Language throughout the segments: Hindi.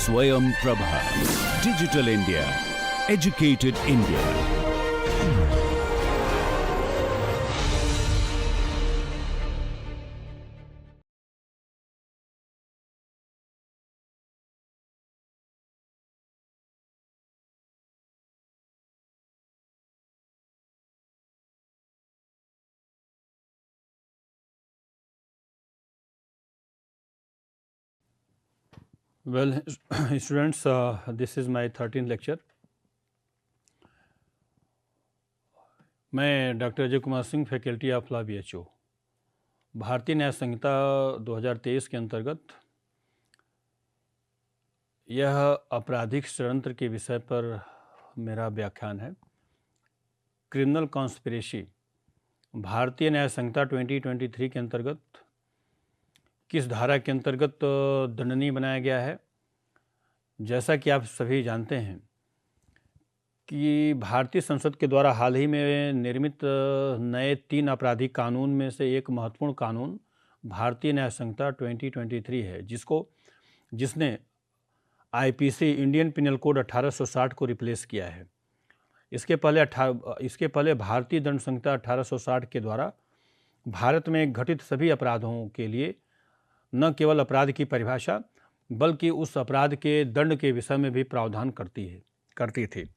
Swayam Prabha. Digital India. Educated India. Well, students, this is my 13th lecture. मैं doctor Ajay Kumar Singh, faculty of law BHO, भारतीय न्याय संहिता 2023 के अंतर्गत यह आपराधिक षड्यंत्र के विषय पर मेरा व्याख्यान है। क्रिमिनल कॉन्स्पिरेसी भारतीय न्याय संहिता 2023 के अंतर्गत किस धारा के अंतर्गत दंडनीय बनाया गया है। जैसा कि आप सभी जानते हैं कि भारतीय संसद के द्वारा हाल ही में निर्मित नए 3 आपराधिक कानून में से एक महत्वपूर्ण कानून भारतीय न्याय संहिता 2023 है, जिसने IPC इंडियन पिनल कोड 1860 को रिप्लेस किया है। इसके पहले भारतीय दंड संहिता 1860 के द्वारा भारत में घटित सभी अपराधों के लिए न केवल अपराध की परिभाषा बल्कि उस अपराध के दंड के विषय में भी प्रावधान करती थी।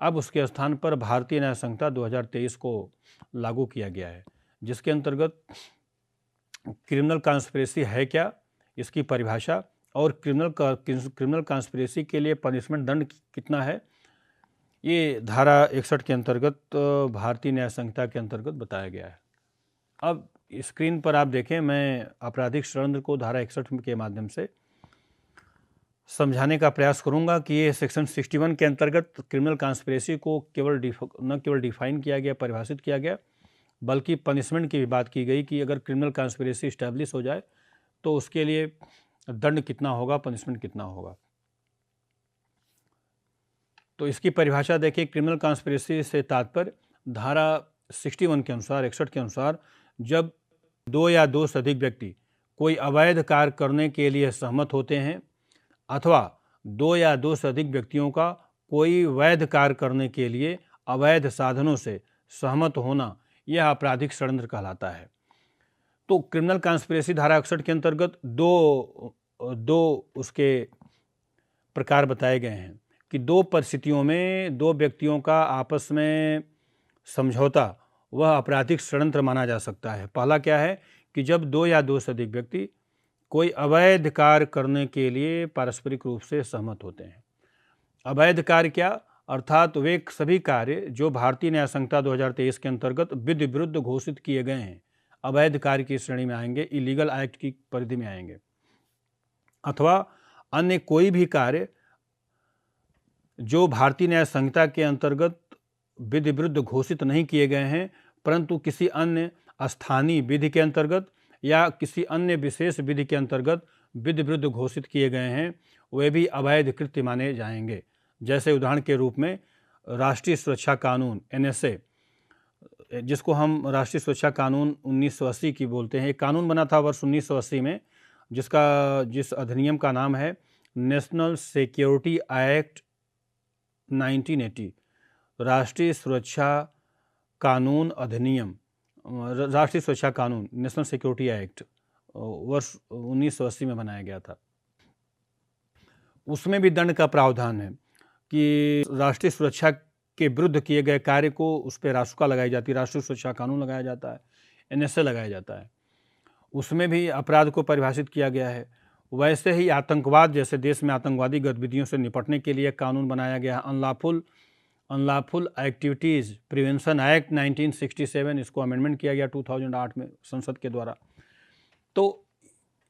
अब उसके स्थान पर भारतीय न्याय संहिता 2023 को लागू किया गया है, जिसके अंतर्गत क्रिमिनल कॉन्स्पिरेसी है क्या, इसकी परिभाषा और क्रिमिनल कॉन्स्पिरेसी के लिए पनिशमेंट दंड कितना है, ये धारा 61 के अंतर्गत भारतीय न्याय संहिता के अंतर्गत बताया गया है। अब स्क्रीन पर आप देखें, मैं आपराधिक षड्यंत्र को धारा 61 के माध्यम से समझाने का प्रयास करूंगा कि ये सेक्शन 61 के अंतर्गत क्रिमिनल कॉन्स्पिरेसी को न केवल डिफाइन किया गया, परिभाषित किया गया, बल्कि पनिशमेंट की भी बात की गई कि अगर क्रिमिनल कॉन्स्पिरेसी इस्टेब्लिश हो जाए तो उसके लिए दंड कितना होगा, पनिशमेंट कितना होगा। तो इसकी परिभाषा देखिए, क्रिमिनल कॉन्स्पिरेसी से तात्पर्य धारा 61 के अनुसार, 61 के अनुसार, जब 2 या 2 से अधिक व्यक्ति कोई अवैध कार्य करने के लिए सहमत होते हैं अथवा 2 या 2 से अधिक व्यक्तियों का कोई वैध कार्य करने के लिए अवैध साधनों से सहमत होना, यह आपराधिक षड्यंत्र कहलाता है। तो क्रिमिनल कॉन्स्पिरेसी धारा 61 के अंतर्गत दो उसके प्रकार बताए गए हैं कि 2 परिस्थितियों में 2 व्यक्तियों का आपस में समझौता वह आपराधिक षड्यंत्र माना जा सकता है। पहला क्या है कि जब 2 या 2 से अधिक व्यक्ति कोई अवैध कार्य करने के लिए पारस्परिक रूप से सहमत होते हैं। अवैध कार्य क्या, अर्थात वे सभी कार्य जो भारतीय न्याय संहिता 2023 के अंतर्गत विधि विरुद्ध घोषित किए गए हैं, अवैध कार्य की श्रेणी में आएंगे, इलीगल एक्ट की परिधि में आएंगे, अथवा अन्य कोई भी कार्य जो भारतीय न्याय संहिता के अंतर्गत विधि विरुद्ध घोषित नहीं किए गए हैं परंतु किसी अन्य स्थानीय विधि के अंतर्गत या किसी अन्य विशेष विधि के अंतर्गत विधि विरुद्ध घोषित किए गए हैं, वे भी अवैध कृत्य माने जाएंगे। जैसे उदाहरण के रूप में राष्ट्रीय सुरक्षा कानून NSA, जिसको हम राष्ट्रीय सुरक्षा कानून 1980 की बोलते हैं, एक कानून बना था वर्ष 1980 में, जिस अधिनियम का नाम है नेशनल सिक्योरिटी एक्ट 1980, राष्ट्रीय सुरक्षा कानून अधिनियम, राष्ट्रीय सुरक्षा कानून नेशनल सिक्योरिटी एक्ट वर्ष 1980 में बनाया गया था। उसमें भी दंड का प्रावधान है कि राष्ट्रीय सुरक्षा के विरुद्ध किए गए कार्य को उस पर रासुका लगाई जाती है, राष्ट्रीय सुरक्षा कानून लगाया जाता है, NSA लगाया जाता है, उसमें भी अपराध को परिभाषित किया गया है। वैसे ही आतंकवाद जैसे देश में आतंकवादी गतिविधियों से निपटने के लिए कानून बनाया गया है, अनलॉफुल एक्टिविटीज़ प्रिवेंशन एक्ट 1967, इसको अमेंडमेंट किया गया 2008 में संसद के द्वारा। तो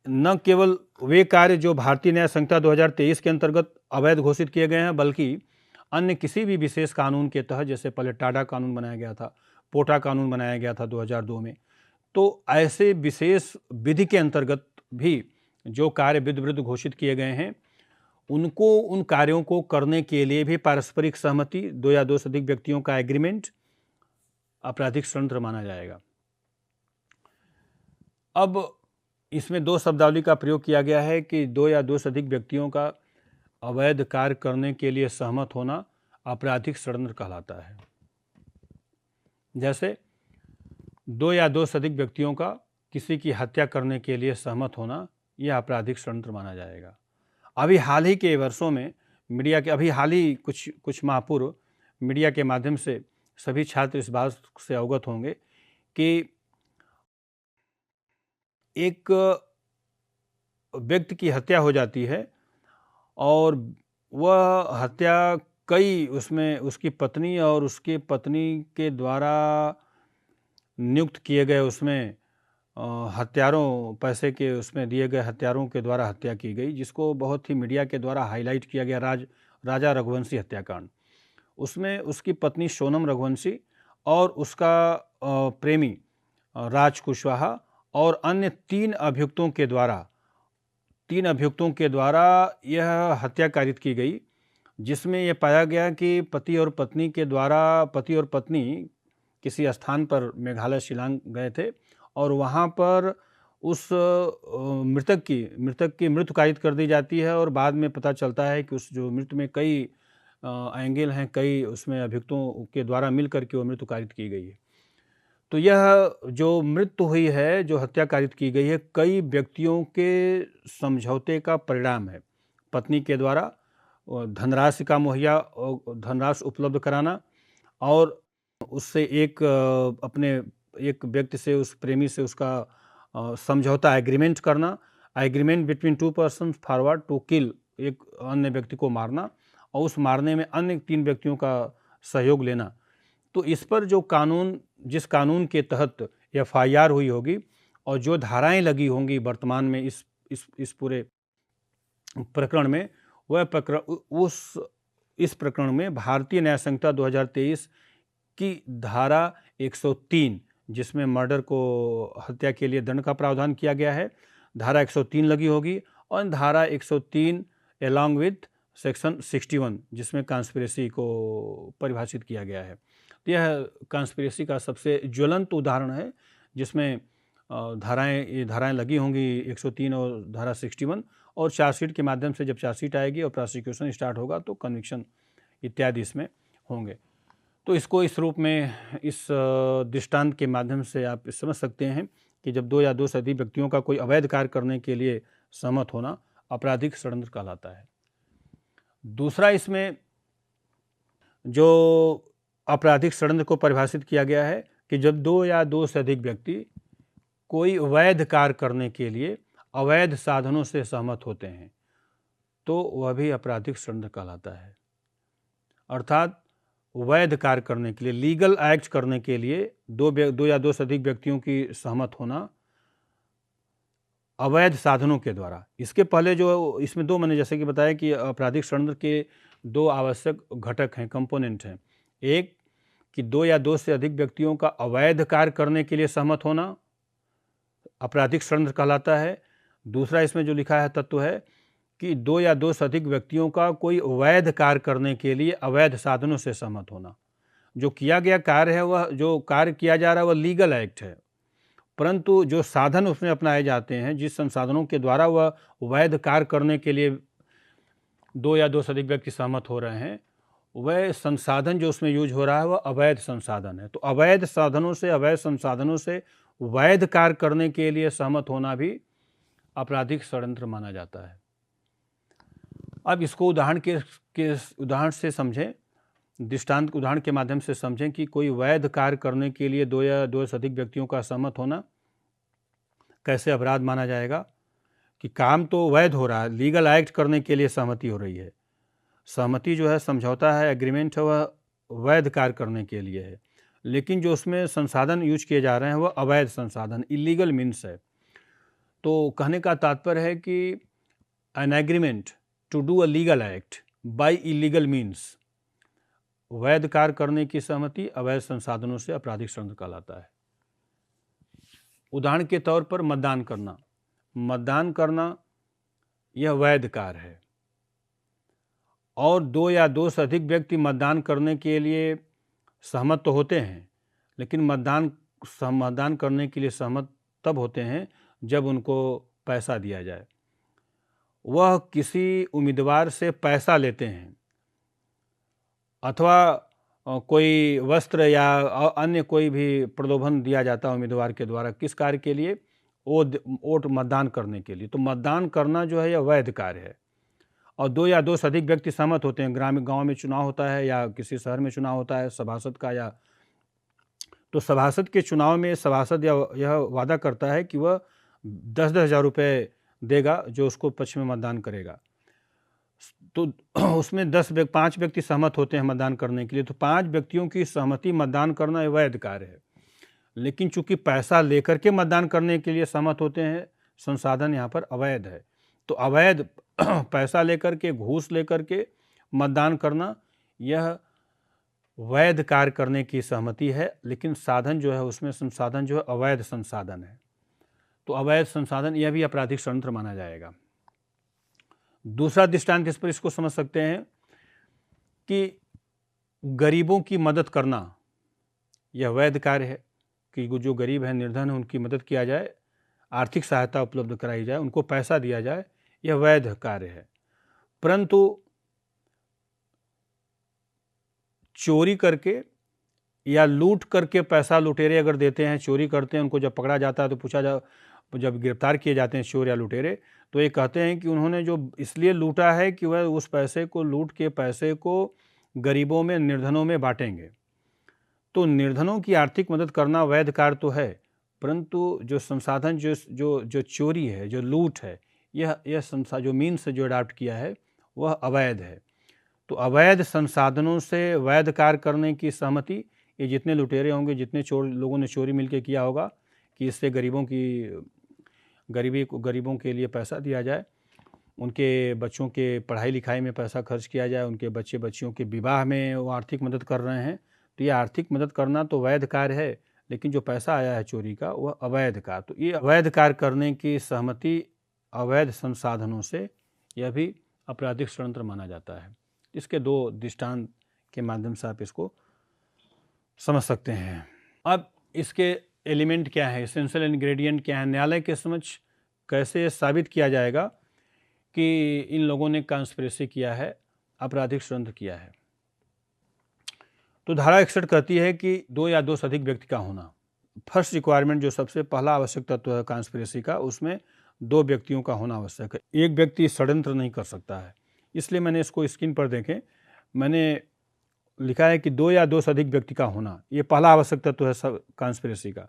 न केवल वे कार्य जो भारतीय न्याय संहिता 2023 के अंतर्गत अवैध घोषित किए गए हैं, बल्कि अन्य किसी भी विशेष कानून के तहत, जैसे पहले टाडा कानून बनाया गया था, पोटा कानून बनाया गया था 2002 में, तो ऐसे विशेष विधि के अंतर्गत भी जो कार्य विधि विरुद्ध घोषित किए गए हैं, उनको उन कार्यों को करने के लिए भी पारस्परिक सहमति, 2 या 2 से अधिक व्यक्तियों का एग्रीमेंट आपराधिक षड्यंत्र माना जाएगा। अब इसमें 2 शब्दावली का प्रयोग किया गया है कि 2 या 2 से अधिक व्यक्तियों का अवैध कार्य करने के लिए सहमत होना आपराधिक षड्यंत्र कहलाता है। जैसे 2 या 2 से अधिक व्यक्तियों का किसी की हत्या करने के लिए सहमत होना, यह आपराधिक षड्यंत्र माना जाएगा। अभी हाल ही के वर्षों में मीडिया के हाल ही कुछ माह पूर्व मीडिया के माध्यम से सभी छात्र इस बात से अवगत होंगे कि एक व्यक्ति की हत्या हो जाती है और वह हत्या उसमें उसकी पत्नी और उसकी पत्नी के द्वारा नियुक्त किए गए उसमें हत्यारों, पैसे के उसमें दिए गए हत्यारों के द्वारा हत्या की गई, जिसको बहुत ही मीडिया के द्वारा हाईलाइट किया गया, राजा रघुवंशी हत्याकांड। उसमें उसकी पत्नी सोनम रघुवंशी और उसका प्रेमी राज कुशवाहा और अन्य 3 अभियुक्तों के द्वारा यह हत्या कारित की गई, जिसमें यह पाया गया कि पति और पत्नी किसी स्थान पर मेघालय शिलांग गए थे और वहाँ पर उस मृतक की मृत्यु कारित कर दी जाती है और बाद में पता चलता है कि उस जो मृत्यु में कई एंगल हैं, कई उसमें अभियुक्तों के द्वारा मिलकर के वो मृत्यु कारित की गई है। तो यह जो मृत्यु हुई है, जो हत्या कारित की गई है, कई व्यक्तियों के समझौते का परिणाम है। पत्नी के द्वारा धनराशि का मुहैया धनराशि उपलब्ध कराना और उससे एक व्यक्ति से, उस प्रेमी से उसका समझौता, एग्रीमेंट करना, agreement between 2 persons forward to kill, एक अन्य व्यक्ति को मारना और उस मारने में अन्य 3 व्यक्तियों का सहयोग लेना। तो इस पर जिस कानून के तहत FIR हुई होगी और जो धाराएं लगी होंगी वर्तमान में इस पूरे प्रकरण में, इस प्रकरण में भारतीय न्याय संहिता 2023 की धारा 103, जिसमें मर्डर को, हत्या के लिए दंड का प्रावधान किया गया है, धारा 103 लगी होगी और धारा 103 अलॉन्ग विथ सेक्शन 61, जिसमें कॉन्स्पिरेसी को परिभाषित किया गया है। तो यह कॉन्स्पिरेसी का सबसे ज्वलंत उदाहरण है, जिसमें धाराएं लगी होंगी 103 और धारा 61, और चार्जशीट के माध्यम से जब चार्जशीट आएगी और प्रोसिक्यूशन स्टार्ट होगा तो कन्विक्शन इत्यादि इसमें होंगे। तो इसको इस रूप में, इस दृष्टांत के माध्यम से आप समझ सकते हैं कि जब 2 या 2 से अधिक व्यक्तियों का कोई अवैध कार्य करने के लिए सहमत होना आपराधिक षड्यंत्र कहलाता है। दूसरा, इसमें जो आपराधिक षड्यंत्र को परिभाषित किया गया है कि जब 2 या 2 से अधिक व्यक्ति कोई वैध कार्य करने के लिए अवैध साधनों से सहमत होते हैं तो वह भी आपराधिक षड्यंत्र कहलाता है। अर्थात वैध कार्य करने के लिए, लीगल एक्ट करने के लिए 2 या 2 से अधिक व्यक्तियों की सहमत होना अवैध साधनों के द्वारा। इसके पहले जो इसमें 2 मैंने जैसे कि बताया कि आपराधिक षड्यंत्र के 2 आवश्यक घटक हैं, कंपोनेंट हैं। एक कि 2 या 2 से अधिक व्यक्तियों का अवैध कार्य करने के लिए सहमत होना आपराधिक षड्यंत्र कहलाता है। दूसरा, इसमें जो लिखा है तत्व है कि 2 या 2 से अधिक व्यक्तियों का कोई वैध कार्य करने के लिए अवैध साधनों से सहमत होना। जो किया गया कार्य है, वह जो कार्य किया जा रहा है वह लीगल एक्ट है, परंतु जो साधन उसमें अपनाए जाते हैं, जिस संसाधनों के द्वारा वह वैध कार्य करने के लिए 2 या 2 से अधिक व्यक्ति सहमत हो रहे हैं, वह संसाधन जो उसमें यूज हो रहा है वह अवैध संसाधन है। तो अवैध साधनों से, अवैध संसाधनों से वैध कार्य करने के लिए सहमत होना भी आपराधिक षड्यंत्र माना जाता है। अब इसको उदाहरण से समझें, दृष्टांत उदाहरण के माध्यम से समझें कि कोई वैध कार्य करने के लिए 2 या 2 से अधिक व्यक्तियों का सहमत होना कैसे अपराध माना जाएगा। कि काम तो वैध हो रहा है, लीगल एक्ट करने के लिए सहमति हो रही है, सहमति जो है, समझौता है, एग्रीमेंट है, वह वैध कार्य करने के लिए है, लेकिन जो उसमें संसाधन यूज किए जा रहे हैं वह अवैध संसाधन, इलीगल मीन्स है। तो कहने का तात्पर्य है कि an agreement to do a legal act by illegal means, वैध कार्य करने की सहमति अवैध संसाधनों से आपराधिक षड्यंत्र कहलाता है। उदाहरण के तौर पर मतदान करना यह वैध कार्य है और 2 या 2 से अधिक व्यक्ति मतदान करने के लिए सहमत तो होते हैं, लेकिन मतदान करने के लिए सहमत तब होते हैं जब उनको पैसा दिया जाए। वह किसी उम्मीदवार से पैसा लेते हैं अथवा कोई वस्त्र या अन्य कोई भी प्रलोभन दिया जाता है उम्मीदवार के द्वारा, किस कार्य के लिए? वोट मतदान करने के लिए। तो मतदान करना जो है यह वैध कार्य है। और 2 या 2 से अधिक व्यक्ति सहमत होते हैं, ग्रामीण गांव में चुनाव होता है या किसी शहर में चुनाव होता है सभासद का, या तो सभासद के चुनाव में सभासद यह वादा करता है कि वह 10-10 हज़ार रुपये देगा जो उसको पक्ष में मतदान करेगा। तो उसमें 5 व्यक्ति सहमत होते हैं मतदान करने के लिए, तो 5 व्यक्तियों की सहमति मतदान करना वैध कार्य है। लेकिन चूंकि पैसा लेकर के मतदान करने के लिए सहमत होते हैं, संसाधन यहाँ पर अवैध है। तो अवैध पैसा लेकर के, घूस लेकर के मतदान करना यह वैध कार्य करने की सहमति है, लेकिन साधन जो है उसमें संसाधन जो है अवैध संसाधन है। तो अवैध संसाधन यह भी आपराधिक षड्यंत्र माना जाएगा। दूसरा दृष्टांत इस पर इसको समझ सकते हैं कि गरीबों की मदद करना यह वैध कार्य है कि जो गरीब हैं, निर्धन हैं, उनकी मदद किया जाए, आर्थिक सहायता उपलब्ध कराई जाए, उनको पैसा दिया जाए, यह वैध कार्य है। परंतु चोरी करके या लूट करके पैसा लुटेरे अगर देते हैं, चोरी करते हैं, उनको जब पकड़ा जाता है तो जब गिरफ्तार किए जाते हैं चोर या लुटेरे, तो ये कहते हैं कि उन्होंने जो इसलिए लूटा है कि वह उस पैसे को, लूट के पैसे को गरीबों में, निर्धनों में बांटेंगे। तो निर्धनों की आर्थिक मदद करना वैध कार्य तो है, परंतु जो संसाधन जो चोरी है, जो लूट है, यह जो मीन्स जो अडॉप्ट किया है वह अवैध है। तो अवैध संसाधनों से वैध कार्य करने की सहमति, ये जितने लुटेरे होंगे, जितने लोगों ने चोरी मिलकर किया होगा कि इससे गरीबों के लिए पैसा दिया जाए, उनके बच्चों के पढ़ाई लिखाई में पैसा खर्च किया जाए, उनके बच्चियों के विवाह में वो आर्थिक मदद कर रहे हैं, तो ये आर्थिक मदद करना तो वैध कार्य है, लेकिन जो पैसा आया है चोरी का वह अवैध कार्य। तो ये अवैध कार्य करने की सहमति अवैध संसाधनों से, यह भी आपराधिक षड्यंत्र माना जाता है। इसके 2 दृष्टांत के माध्यम से आप इसको समझ सकते हैं। अब इसके एलिमेंट क्या है, एसेंशियल इंग्रेडिएंट क्या है, न्यायालय के समक्ष कैसे साबित किया जाएगा कि इन लोगों ने कॉन्स्पिरेसी किया है, आपराधिक षड्यंत्र किया है? तो धारा 61 कहती है कि 2 या 2 से अधिक व्यक्ति का होना। फर्स्ट रिक्वायरमेंट, जो सबसे पहला आवश्यक तत्व है कॉन्स्पिरेसी का, उसमें 2 व्यक्तियों का होना आवश्यक है। एक व्यक्ति षड्यंत्र नहीं कर सकता है। इसलिए मैंने इसको स्क्रीन पर देखें, मैंने लिखा है कि 2 या 2 से अधिक व्यक्ति का होना, ये पहला आवश्यक तत्व है कॉन्स्पिरेसी का।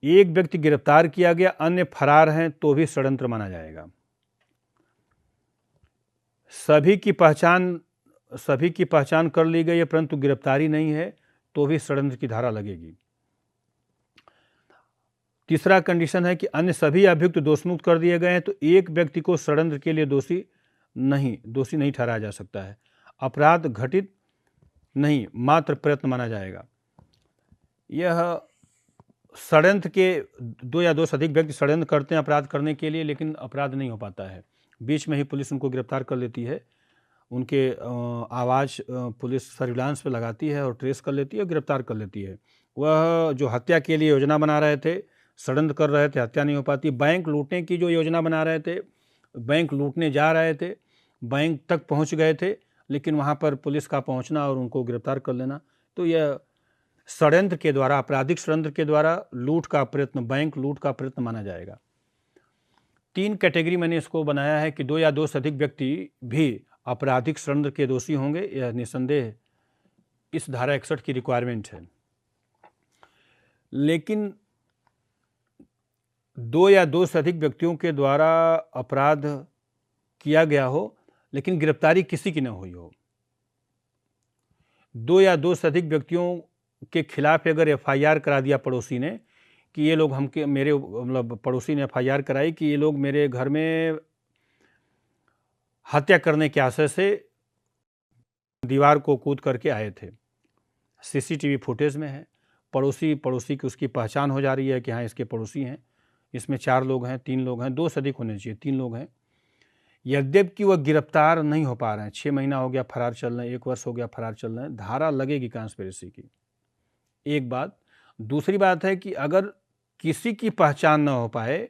एक व्यक्ति गिरफ्तार किया गया, अन्य फरार हैं, तो भी षड्यंत्र माना जाएगा। सभी की पहचान कर ली गई है परंतु गिरफ्तारी नहीं है, तो भी षड्यंत्र की धारा लगेगी। तीसरा कंडीशन है कि अन्य सभी अभियुक्त दोषमुक्त कर दिए गए हैं, तो एक व्यक्ति को षड्यंत्र के लिए दोषी नहीं ठहराया जा सकता है। अपराध घटित नहीं, मात्र प्रयत्न माना जाएगा। यह षड्यंत्र के 2 या 2 से अधिक व्यक्ति षड्यंत्र करते हैं अपराध करने के लिए, लेकिन अपराध नहीं हो पाता है। बीच में ही पुलिस उनको गिरफ्तार कर लेती है, उनके आवाज़ पुलिस सर्विलांस पे लगाती है और ट्रेस कर लेती है और गिरफ्तार कर लेती है। वह जो हत्या के लिए योजना बना रहे थे, षड्यंत्र कर रहे थे, हत्या नहीं हो पाती। बैंक लूटने की जो योजना बना रहे थे, बैंक लूटने जा रहे थे, बैंक तक पहुंच गए थे, लेकिन वहां पर पुलिस का पहुंचना और उनको गिरफ्तार कर लेना, तो यह षड्यंत्र के द्वारा, आपराधिक षड्यंत्र के द्वारा लूट का प्रयत्न, बैंक लूट का प्रयत्न माना जाएगा। 3 कैटेगरी मैंने इसको बनाया है कि 2 या 2 से अधिक व्यक्ति भी आपराधिक षड्यंत्र के दोषी होंगे, यह निसंदेह इस धारा 61 की रिक्वायरमेंट है। लेकिन 2 या 2 से अधिक व्यक्तियों के द्वारा अपराध किया गया हो, लेकिन गिरफ्तारी किसी की न हुई हो। 2 या 2 से अधिक व्यक्तियों के खिलाफ अगर FIR करा दिया पड़ोसी ने कि ये लोग पड़ोसी ने FIR कराई कि ये लोग मेरे घर में हत्या करने के आशय से दीवार को कूद करके आए थे, CCTV फुटेज में है, पड़ोसी की उसकी पहचान हो जा रही है कि हाँ इसके पड़ोसी हैं, इसमें 4 लोग हैं, 3 लोग हैं, 2 से अधिक होने चाहिए, 3 लोग हैं। यद्यपि वह गिरफ्तार नहीं हो पा रहे हैं, 6 महीना हो गया फरार चल रहे हैं, 1 वर्ष हो गया फरार चल रहे हैं, धारा लगेगी कॉन्स्पिरेसी की। एक बात। दूसरी बात है कि अगर किसी की पहचान न हो पाए,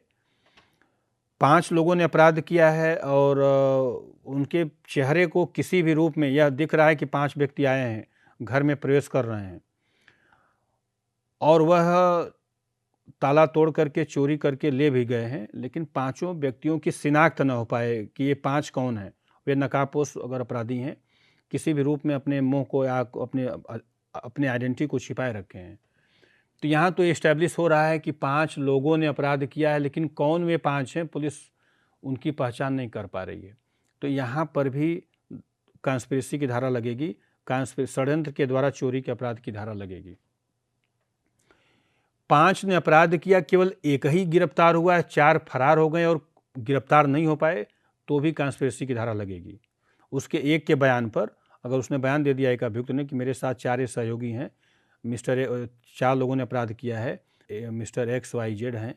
5 लोगों ने अपराध किया है और उनके चेहरे को किसी भी रूप में यह दिख रहा है कि 5 व्यक्ति आए हैं, घर में प्रवेश कर रहे हैं और वह ताला तोड़ करके चोरी करके ले भी गए हैं, लेकिन 5 व्यक्तियों की शिनाख्त न हो पाए कि ये 5 कौन हैं। वे नकाबपोश अगर अपराधी हैं, किसी भी रूप में अपने मुंह को या अपने आइडेंटिटी को छिपाए रखे हैं। तो यहाँ तो एस्टैब्लिश हो रहा है कि 5 लोगों ने अपराध किया है, लेकिन कौन वे 5 हैं पुलिस उनकी पहचान नहीं कर पा रही है। तो यहाँ पर भी कॉन्स्पिरेसी की धारा लगेगी, षड्यंत्र के द्वारा चोरी के अपराध की धारा लगेगी। 5 ने अपराध किया, केवल एक ही गिरफ्तार हुआ है, 4 फरार हो गए और गिरफ्तार नहीं हो पाए, तो भी कॉन्स्पिरेसी की धारा लगेगी। उसके एक के बयान पर अगर उसने बयान दे दिया एक अभियुक्त ने कि मेरे साथ 4 सहयोगी हैं, 4 लोगों ने अपराध किया है, मिस्टर XYZ हैं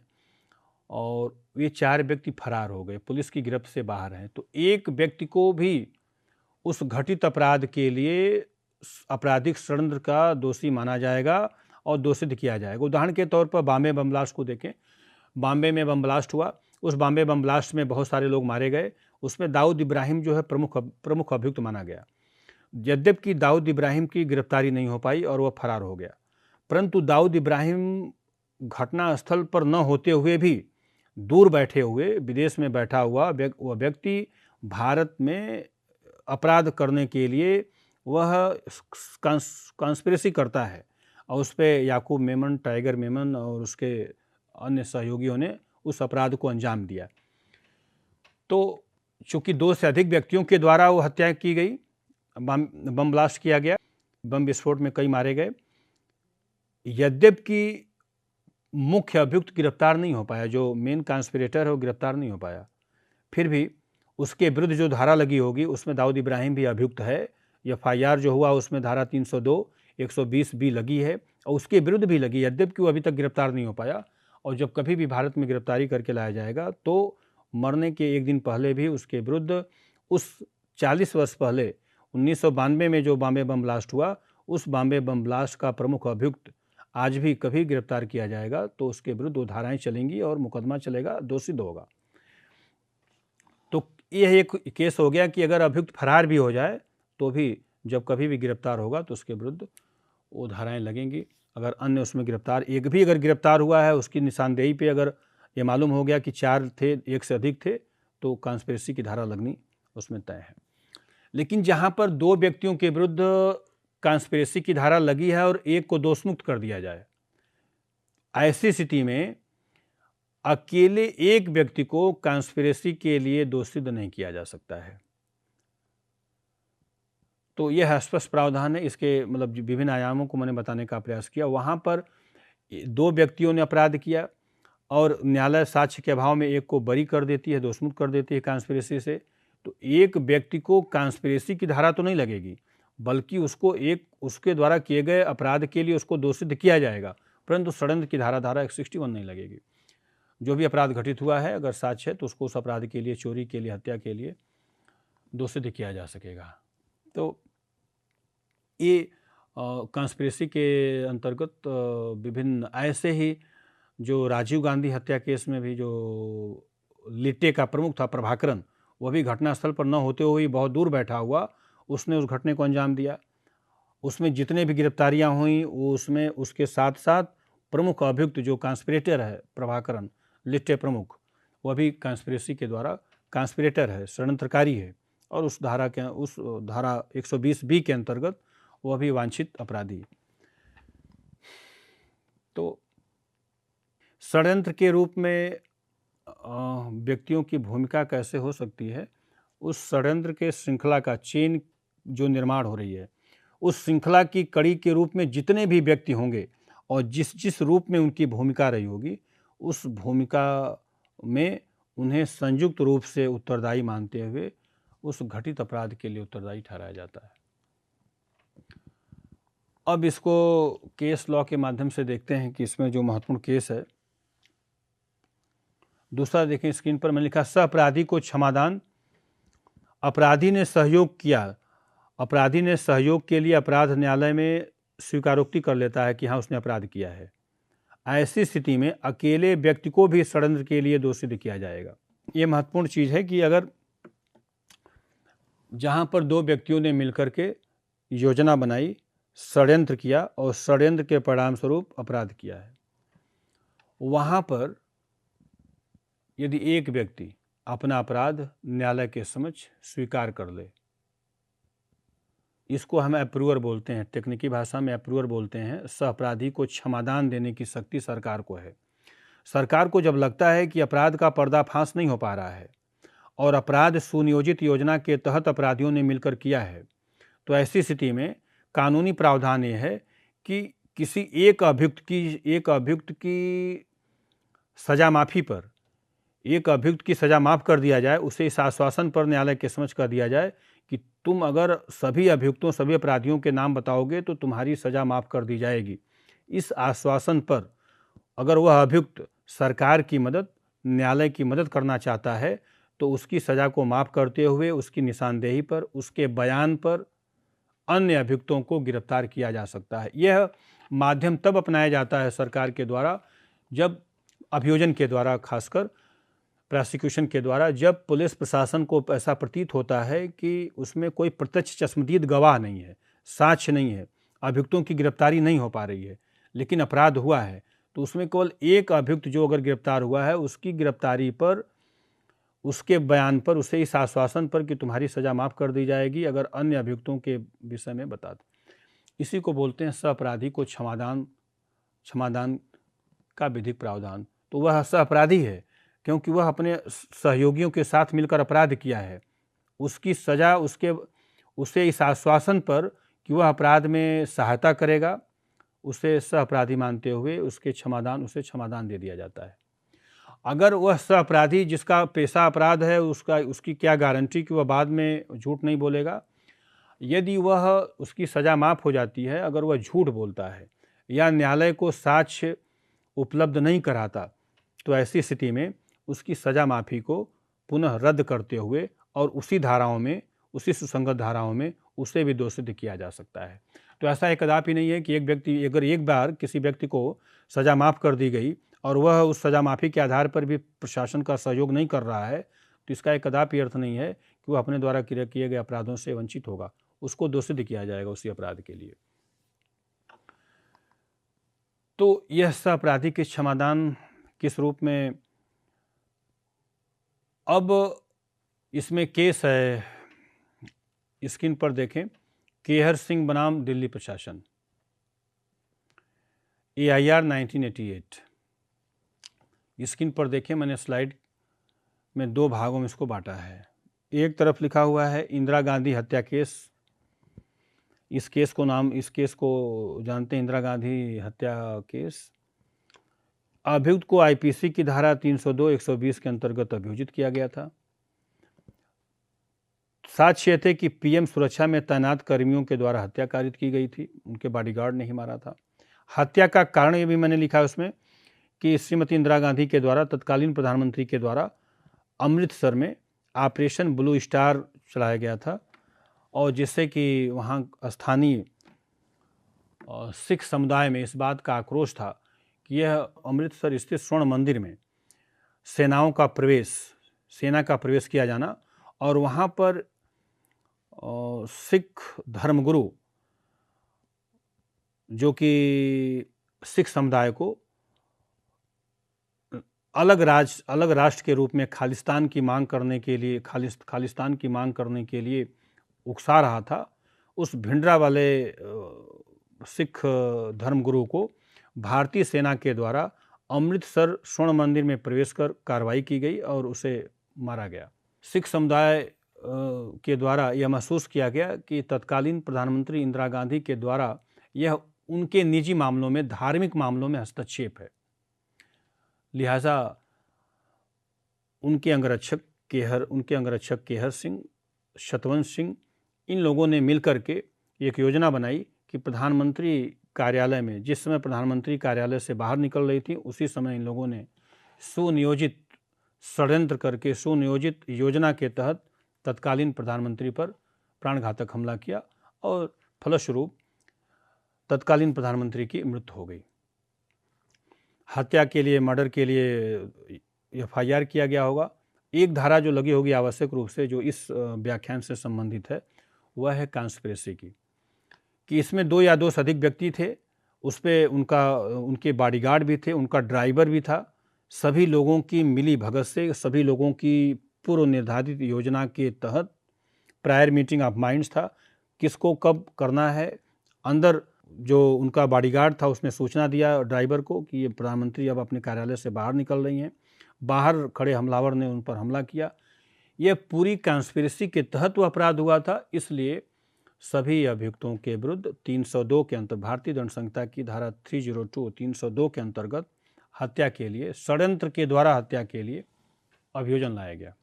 और ये 4 व्यक्ति फरार हो गए, पुलिस की गिरफ्त से बाहर हैं, तो एक व्यक्ति को भी उस घटित अपराध के लिए आपराधिक षड्यंत्र का दोषी माना जाएगा और दोषित किया जाएगा। उदाहरण के तौर पर बॉम्बे बम ब्लास्ट को देखें। बॉम्बे में बम ब्लास्ट हुआ, उस बॉम्बे बम ब्लास्ट में बहुत सारे लोग मारे गए, उसमें दाऊद इब्राहिम जो है प्रमुख अभियुक्त माना गया। यद्यपि दाऊद इब्राहिम की गिरफ्तारी नहीं हो पाई और वह फरार हो गया, परंतु दाऊद इब्राहिम घटना स्थल पर न होते हुए भी दूर बैठे हुए, विदेश में बैठा हुआ वह व्यक्ति भारत में अपराध करने के लिए वह कॉन्स्पिरेसी करता है और उस पर याकूब मेमन, टाइगर मेमन और उसके अन्य सहयोगियों ने उस अपराध को अंजाम दिया। तो चूंकि 2 से अधिक व्यक्तियों के द्वारा वो हत्या की गई, बम ब्लास्ट किया गया, बम विस्फोट में कई मारे गए, यद्यपि मुख्य अभियुक्त गिरफ्तार नहीं हो पाया, जो मेन कॉन्स्पिरेटर है वो गिरफ्तार नहीं हो पाया, फिर भी उसके विरुद्ध जो धारा लगी होगी उसमें दाऊद इब्राहिम भी अभियुक्त है। FIR जो हुआ उसमें धारा 302, 120 भी लगी है और उसके विरुद्ध भी लगी, यद्यपि वो अभी तक गिरफ्तार नहीं हो पाया। और जब कभी भी भारत में गिरफ्तारी करके लाया जाएगा तो मरने के एक दिन पहले भी उसके विरुद्ध उस 40 वर्ष पहले 1992 में जो बॉम्बे बम ब्लास्ट हुआ, उस बॉम्बे बम ब्लास्ट का प्रमुख अभियुक्त आज भी कभी गिरफ्तार किया जाएगा तो उसके विरुद्ध 2 धाराएं चलेंगी और मुकदमा चलेगा, दोषी होगा। तो यह एक केस हो गया कि अगर अभियुक्त फरार भी हो जाए तो भी जब कभी भी गिरफ्तार होगा तो उसके विरुद्ध वो धाराएं लगेंगी। अगर अन्य उसमें गिरफ्तार एक भी अगर गिरफ्तार हुआ है, उसकी निशानदेही पे अगर ये मालूम हो गया कि 4 थे, 1 से अधिक थे, तो कॉन्स्पिरेसी की धारा लगनी उसमें तय है। लेकिन जहाँ पर 2 व्यक्तियों के विरुद्ध कॉन्स्पिरेसी की धारा लगी है और एक को दोषमुक्त कर दिया जाए, ऐसी स्थिति में अकेले एक व्यक्ति को कॉन्स्पिरेसी के लिए दोषी सिद्ध नहीं किया जा सकता है। तो यह स्पष्ट प्रावधान है। इसके मतलब विभिन्न आयामों को मैंने बताने का प्रयास किया। वहाँ पर 2 व्यक्तियों ने अपराध किया और न्यायालय साक्ष्य के अभाव में एक को बरी कर देती है, दोषमुक्त कर देती है कॉन्स्पिरेसी से, तो एक व्यक्ति को कॉन्स्पिरेसी की धारा तो नहीं लगेगी, बल्कि उसको उसके द्वारा किए गए अपराध के लिए उसको दोषित किया जाएगा, परंतु षड्यंत्र की धारा 161 नहीं लगेगी। जो भी अपराध घटित हुआ है अगर साक्ष्य है तो उसको उस अपराध के लिए, चोरी के लिए, हत्या के लिए दोषित किया जा सकेगा। तो ये कॉन्स्पिरेसी के अंतर्गत विभिन्न ऐसे ही जो राजीव गांधी हत्या केस में भी जो लिट्टे का प्रमुख था प्रभाकरन, वह भी घटनास्थल पर न होते हुए बहुत दूर बैठा हुआ उसने उस घटने को अंजाम दिया। उसमें जितने भी गिरफ्तारियां हुई वो उसमें उसके साथ साथ प्रमुख अभियुक्त जो कॉन्स्पिरेटर है प्रभाकरन, लिट्टे प्रमुख, वह भी कॉन्स्पिरेसी के द्वारा कॉन्स्पिरेटर है, षड्यंत्रकारी है और उस धारा 120B के अंतर्गत वह भी वांछित अपराधी। तो षड्यंत्र के रूप में व्यक्तियों की भूमिका कैसे हो सकती है, उस षड्यंत्र के श्रृंखला का चेन जो निर्माण हो रही है, उस श्रृंखला की कड़ी के रूप में जितने भी व्यक्ति होंगे और जिस जिस रूप में उनकी भूमिका रही होगी, उस भूमिका में उन्हें संयुक्त रूप से उत्तरदायी मानते हुए उस घटित अपराध के लिए उत्तरदायी ठहराया जाता है। अब इसको केस लॉ के माध्यम से देखते हैं कि इसमें जो महत्वपूर्ण केस है। दूसरा देखें स्क्रीन पर, मैंने लिखा सहअपराधी को क्षमादान। अपराधी ने सहयोग किया, अपराधी ने सहयोग के लिए अपराध न्यायालय में स्वीकारोक्ति कर लेता है कि हाँ उसने अपराध किया है। ऐसी स्थिति में अकेले व्यक्ति को भी षड्यंत्र के लिए दोषी किया जाएगा। ये महत्वपूर्ण चीज़ है कि अगर जहाँ पर दो व्यक्तियों ने मिलकर के योजना बनाई, षड्यंत्र किया और षड्यंत्र के परिणाम स्वरूप अपराध किया है, वहाँ पर यदि एक व्यक्ति अपना अपराध न्यायालय के समक्ष स्वीकार कर ले, इसको हम अप्रूवर बोलते हैं, तकनीकी भाषा में अप्रूवर बोलते हैं। सह अपराधी को क्षमादान देने की शक्ति सरकार को है। सरकार को जब लगता है कि अपराध का पर्दाफाश नहीं हो पा रहा है और अपराध सुनियोजित योजना के तहत अपराधियों ने मिलकर किया है, तो ऐसी स्थिति में कानूनी प्रावधान ये है कि किसी एक अभियुक्त की सजा माफ़ी पर, एक अभियुक्त की सज़ा माफ़ कर दिया जाए, उसे इस आश्वासन पर न्यायालय के समक्ष कर दिया जाए कि तुम अगर सभी अभियुक्तों, सभी अपराधियों के नाम बताओगे तो तुम्हारी सज़ा माफ़ कर दी जाएगी। इस आश्वासन पर अगर वह अभियुक्त सरकार की मदद, न्यायालय की मदद करना चाहता है तो उसकी सज़ा को माफ़ करते हुए उसकी निशानदेही पर, उसके बयान पर अन्य अभियुक्तों को गिरफ्तार किया जा सकता है। यह माध्यम तब अपनाया जाता है सरकार के द्वारा, जब अभियोजन के द्वारा, खासकर प्रोसिक्यूशन के द्वारा, जब पुलिस प्रशासन को ऐसा प्रतीत होता है कि उसमें कोई प्रत्यक्ष चश्मदीद गवाह नहीं है, साक्ष्य नहीं है, अभियुक्तों की गिरफ्तारी नहीं हो पा रही है, लेकिन अपराध हुआ है, तो उसमें केवल एक अभियुक्त जो अगर गिरफ्तार हुआ है, उसकी गिरफ्तारी पर, उसके बयान पर, उसे इस आश्वासन पर कि तुम्हारी सज़ा माफ़ कर दी जाएगी अगर अन्य अभियुक्तों के विषय में बता दो। इसी को बोलते हैं सह अपराधी को क्षमादान का विधिक प्रावधान। तो वह सह अपराधी है क्योंकि वह अपने सहयोगियों के साथ मिलकर अपराध किया है। उसकी सज़ा उसे इस आश्वासन पर कि वह अपराध में सहायता करेगा, उसे सह अपराधी मानते हुए उसे क्षमादान दे दिया जाता है। अगर वह सह अपराधी जिसका पेशा अपराध है, उसकी क्या गारंटी कि वह बाद में झूठ नहीं बोलेगा। यदि वह, उसकी सज़ा माफ़ हो जाती है अगर वह झूठ बोलता है या न्यायालय को साक्ष्य उपलब्ध नहीं कराता, तो ऐसी स्थिति में उसकी सज़ा माफ़ी को पुनः रद्द करते हुए और उसी धाराओं में, उसी सुसंगत धाराओं में उसे भी दोषित किया जा सकता है। तो ऐसा एक कदापि नहीं है कि एक व्यक्ति, अगर एक बार किसी व्यक्ति को सज़ा माफ़ कर दी गई और वह उस सज़ा माफ़ी के आधार पर भी प्रशासन का सहयोग नहीं कर रहा है, तो इसका एक कदापि अर्थ नहीं है कि वह अपने द्वारा किए गए अपराधों से वंचित होगा, उसको दोषित किया जाएगा उसी अपराध के लिए। तो यह सह अपराधी के क्षमादान किस रूप में, अब इसमें केस है, स्क्रीन पर देखें, केहर सिंह बनाम दिल्ली प्रशासन, AIR 1988। स्क्रीन पर देखें, मैंने स्लाइड में दो भागों में इसको बांटा है। एक तरफ लिखा हुआ है इंदिरा गांधी हत्या केस। इस केस को जानते हैं, इंदिरा गांधी हत्या केस। अभियुक्त को IPC की धारा 302, 120 के अंतर्गत अभियोजित किया गया था। साक्ष्य थे कि PM सुरक्षा में तैनात कर्मियों के द्वारा हत्या कारित की गई थी, उनके बॉडीगार्ड ने ही मारा था। हत्या का कारण ये भी मैंने लिखा है उसमें कि श्रीमती इंदिरा गांधी के द्वारा, तत्कालीन प्रधानमंत्री के द्वारा अमृतसर में ऑपरेशन ब्लू स्टार चलाया गया था और जिससे कि वहाँ स्थानीय सिख समुदाय में इस बात का आक्रोश था कि यह अमृतसर स्थित स्वर्ण मंदिर में सेना का प्रवेश किया जाना और वहाँ पर सिख धर्मगुरु जो कि सिख समुदाय को अलग राष्ट्र के रूप में खालिस्तान की मांग करने के लिए उकसा रहा था, उस भिंडरा वाले सिख धर्मगुरु को भारतीय सेना के द्वारा अमृतसर स्वर्ण मंदिर में प्रवेश कर कार्रवाई की गई और उसे मारा गया। सिख समुदाय के द्वारा यह महसूस किया गया कि तत्कालीन प्रधानमंत्री इंदिरा गांधी के द्वारा यह उनके निजी मामलों में, धार्मिक मामलों में हस्तक्षेप है। लिहाजा उनके अंगरक्षक केहर सिंह, शतवंश सिंह, इन लोगों ने मिलकर के एक योजना बनाई कि प्रधानमंत्री कार्यालय में, जिस समय प्रधानमंत्री कार्यालय से बाहर निकल रही थी, उसी समय इन लोगों ने सुनियोजित षड्यंत्र करके, सुनियोजित योजना के तहत तत्कालीन प्रधानमंत्री पर प्राणघातक हमला किया और फलस्वरूप तत्कालीन प्रधानमंत्री की मृत्यु हो गई। हत्या के लिए, मर्डर के लिए FIR किया गया होगा। एक धारा जो लगी होगी आवश्यक रूप से, जो इस व्याख्यान से संबंधित है, वह है कॉन्स्पिरेसी की, कि इसमें 2 या 2 से अधिक व्यक्ति थे, उस पे उनके बॉडीगार्ड भी थे, उनका ड्राइवर भी था। सभी लोगों की मिली भगत से, सभी लोगों की पूर्व निर्धारित योजना के तहत प्रायर मीटिंग ऑफ माइंड्स था, किसको कब करना है। अंदर जो उनका बॉडीगार्ड था उसने सूचना दिया ड्राइवर को कि ये प्रधानमंत्री अब अपने कार्यालय से बाहर निकल रही हैं। बाहर खड़े हमलावर ने उन पर हमला किया। यह पूरी कॉन्स्पिरेसी के तहत वह अपराध हुआ था, इसलिए सभी अभियुक्तों के विरुद्ध 302 के अंतर्गत, भारतीय दंड संहिता की धारा 302 302 के अंतर्गत हत्या के लिए, षड्यंत्र के द्वारा हत्या के लिए अभियोजन लाया गया।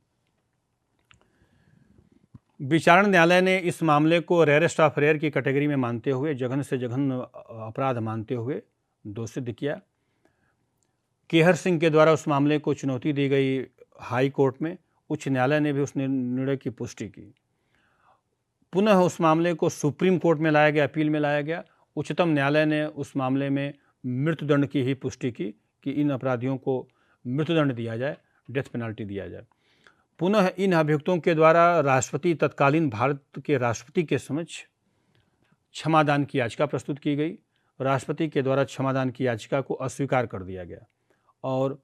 विचारण न्यायालय ने इस मामले को रेयरेस्ट ऑफ रेयर की कैटेगरी में मानते हुए, जघन्य से जघन्य अपराध मानते हुए दोषित किया। केहर सिंह के द्वारा उस मामले को चुनौती दी गई हाई कोर्ट में। उच्च न्यायालय ने भी उस निर्णय की पुष्टि की। पुनः उस मामले को सुप्रीम कोर्ट में लाया गया, अपील में लाया गया। उच्चतम न्यायालय ने उस मामले में मृत्युदंड की ही पुष्टि की कि इन अपराधियों को मृत्युदंड दिया जाए, डेथ पेनल्टी दिया जाए। पुनः इन अभियुक्तों के द्वारा राष्ट्रपति, तत्कालीन भारत के राष्ट्रपति के समक्ष क्षमादान की याचिका प्रस्तुत की गई। राष्ट्रपति के द्वारा क्षमादान की याचिका को अस्वीकार कर दिया गया और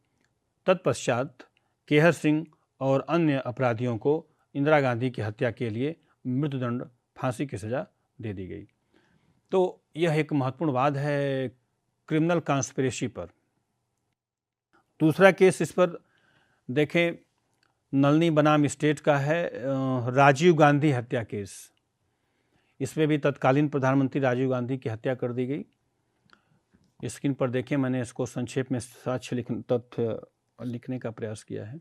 तत्पश्चात केहर सिंह और अन्य अपराधियों को इंदिरा गांधी की हत्या के लिए मृत्युदंड, फांसी की सज़ा दे दी गई। तो यह एक महत्वपूर्ण वाद है क्रिमिनल कॉन्स्पिरेसी पर। दूसरा केस इस पर देखें, नलनी बनाम स्टेट का है, राजीव गांधी हत्या केस। इसमें भी तत्कालीन प्रधानमंत्री राजीव गांधी की हत्या कर दी गई। स्क्रीन पर देखें, मैंने इसको संक्षेप में साक्ष्य तथ्य लिखने का प्रयास किया है।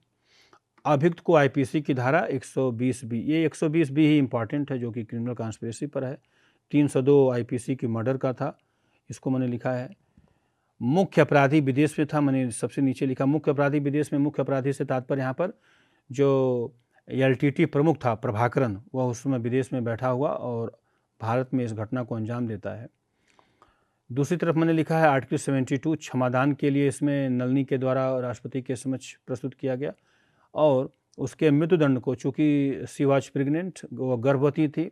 अभियुक्त को आईपीसी की धारा 120B, ये 120B ही इम्पॉर्टेंट है जो कि क्रिमिनल कॉन्स्पिरेसी पर है। 302 आईपीसी की मर्डर का था, इसको मैंने लिखा है। मुख्य अपराधी विदेश में था, मैंने सबसे नीचे लिखा मुख्य अपराधी विदेश में। मुख्य अपराधी से तात्पर्य यहाँ पर जो एलटीटी प्रमुख था प्रभाकरन, वह उस समय विदेश में बैठा हुआ और भारत में इस घटना को अंजाम देता है। दूसरी तरफ मैंने लिखा है आर्टिकल 72 क्षमादान के लिए इसमें नलनी के द्वारा राष्ट्रपति के समक्ष प्रस्तुत किया गया और उसके मृत्युदंड को, चूँकि शी वॉज प्रेग्नेंट, वह गर्भवती थी,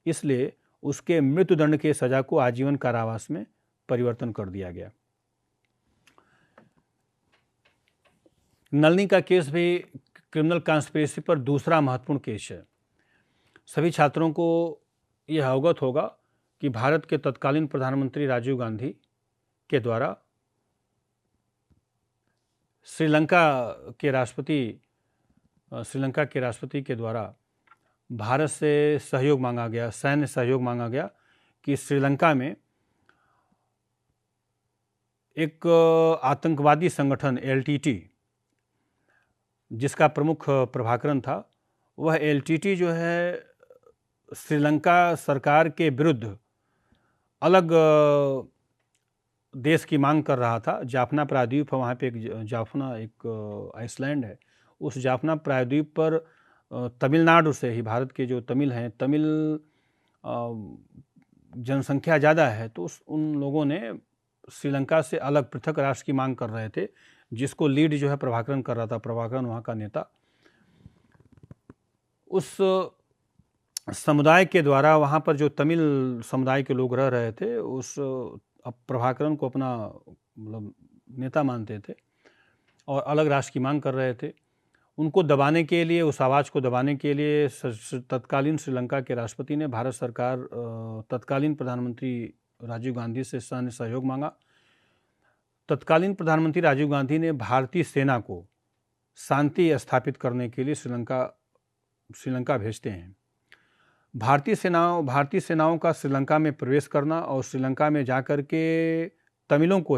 इसलिए उसके मृत्युदंड के सज़ा को आजीवन कारावास में परिवर्तन कर दिया गया। नलनी का केस भी क्रिमिनल कॉन्स्पिरेसी पर दूसरा महत्वपूर्ण केस है। सभी छात्रों को यह अवगत होगा कि भारत के तत्कालीन प्रधानमंत्री राजीव गांधी के द्वारा श्रीलंका के राष्ट्रपति के द्वारा भारत से सहयोग मांगा गया, सैन्य सहयोग मांगा गया कि श्रीलंका में एक आतंकवादी संगठन एलटीटी, जिसका प्रमुख प्रभाकरन था, वह एलटीटी जो है श्रीलंका सरकार के विरुद्ध अलग देश की मांग कर रहा था। जाफना प्रायद्वीप है, वहाँ पे एक आइसलैंड है। उस जाफना प्रायद्वीप पर तमिलनाडु से ही, भारत के जो तमिल हैं, तमिल जनसंख्या ज़्यादा है, तो उन लोगों ने श्रीलंका से अलग पृथक राष्ट्र की मांग कर रहे थे, जिसको लीड जो है प्रभाकरन कर रहा था। प्रभाकरन वहाँ का नेता। उस समुदाय के द्वारा, वहाँ पर जो तमिल समुदाय के लोग रह रहे थे, उस प्रभाकरन को अपना मतलब नेता मानते थे और अलग राष्ट्र की मांग कर रहे थे। उनको दबाने के लिए, उस आवाज़ को दबाने के लिए तत्कालीन श्रीलंका के राष्ट्रपति ने भारत सरकार, तत्कालीन प्रधानमंत्री राजीव गांधी से सैन्य सहयोग मांगा। तत्कालीन प्रधानमंत्री राजीव गांधी ने भारतीय सेना को शांति स्थापित करने के लिए श्रीलंका भेजते हैं। भारतीय सेनाओं का श्रीलंका में प्रवेश करना और श्रीलंका में जाकर के तमिलों को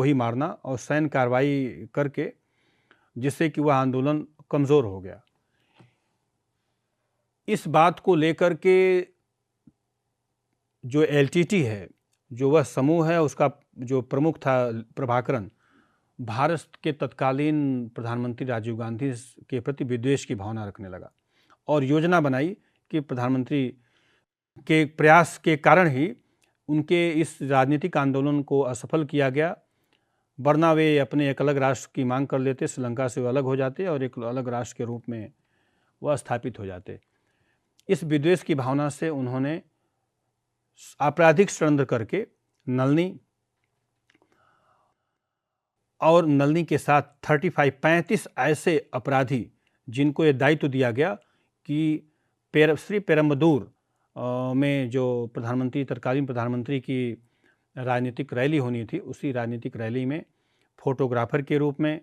ही मारना और सैन्य कार्रवाई करके, जिससे कि वह आंदोलन कमज़ोर हो गया। इस बात को लेकर के जो एलटीटी है, जो वह समूह है, उसका जो प्रमुख था प्रभाकरन, भारत के तत्कालीन प्रधानमंत्री राजीव गांधी के प्रति विद्वेष की भावना रखने लगा और योजना बनाई कि प्रधानमंत्री के प्रयास के कारण ही उनके इस राजनीतिक आंदोलन को असफल किया गया। वरना वे अपने एक अलग राष्ट्र की मांग कर लेते, श्रीलंका से वो अलग हो जाते और एक अलग राष्ट्र के रूप में वह स्थापित हो जाते। इस विद्वेष की भावना से उन्होंने आपराधिक षड्यंत्र करके नलिनी और नलिनी के साथ 35 ऐसे अपराधी जिनको ये दायित्व दिया गया कि श्री पेरम्बदूर में जो तत्कालीन प्रधानमंत्री की राजनीतिक रैली होनी थी, उसी राजनीतिक रैली में फोटोग्राफर के रूप में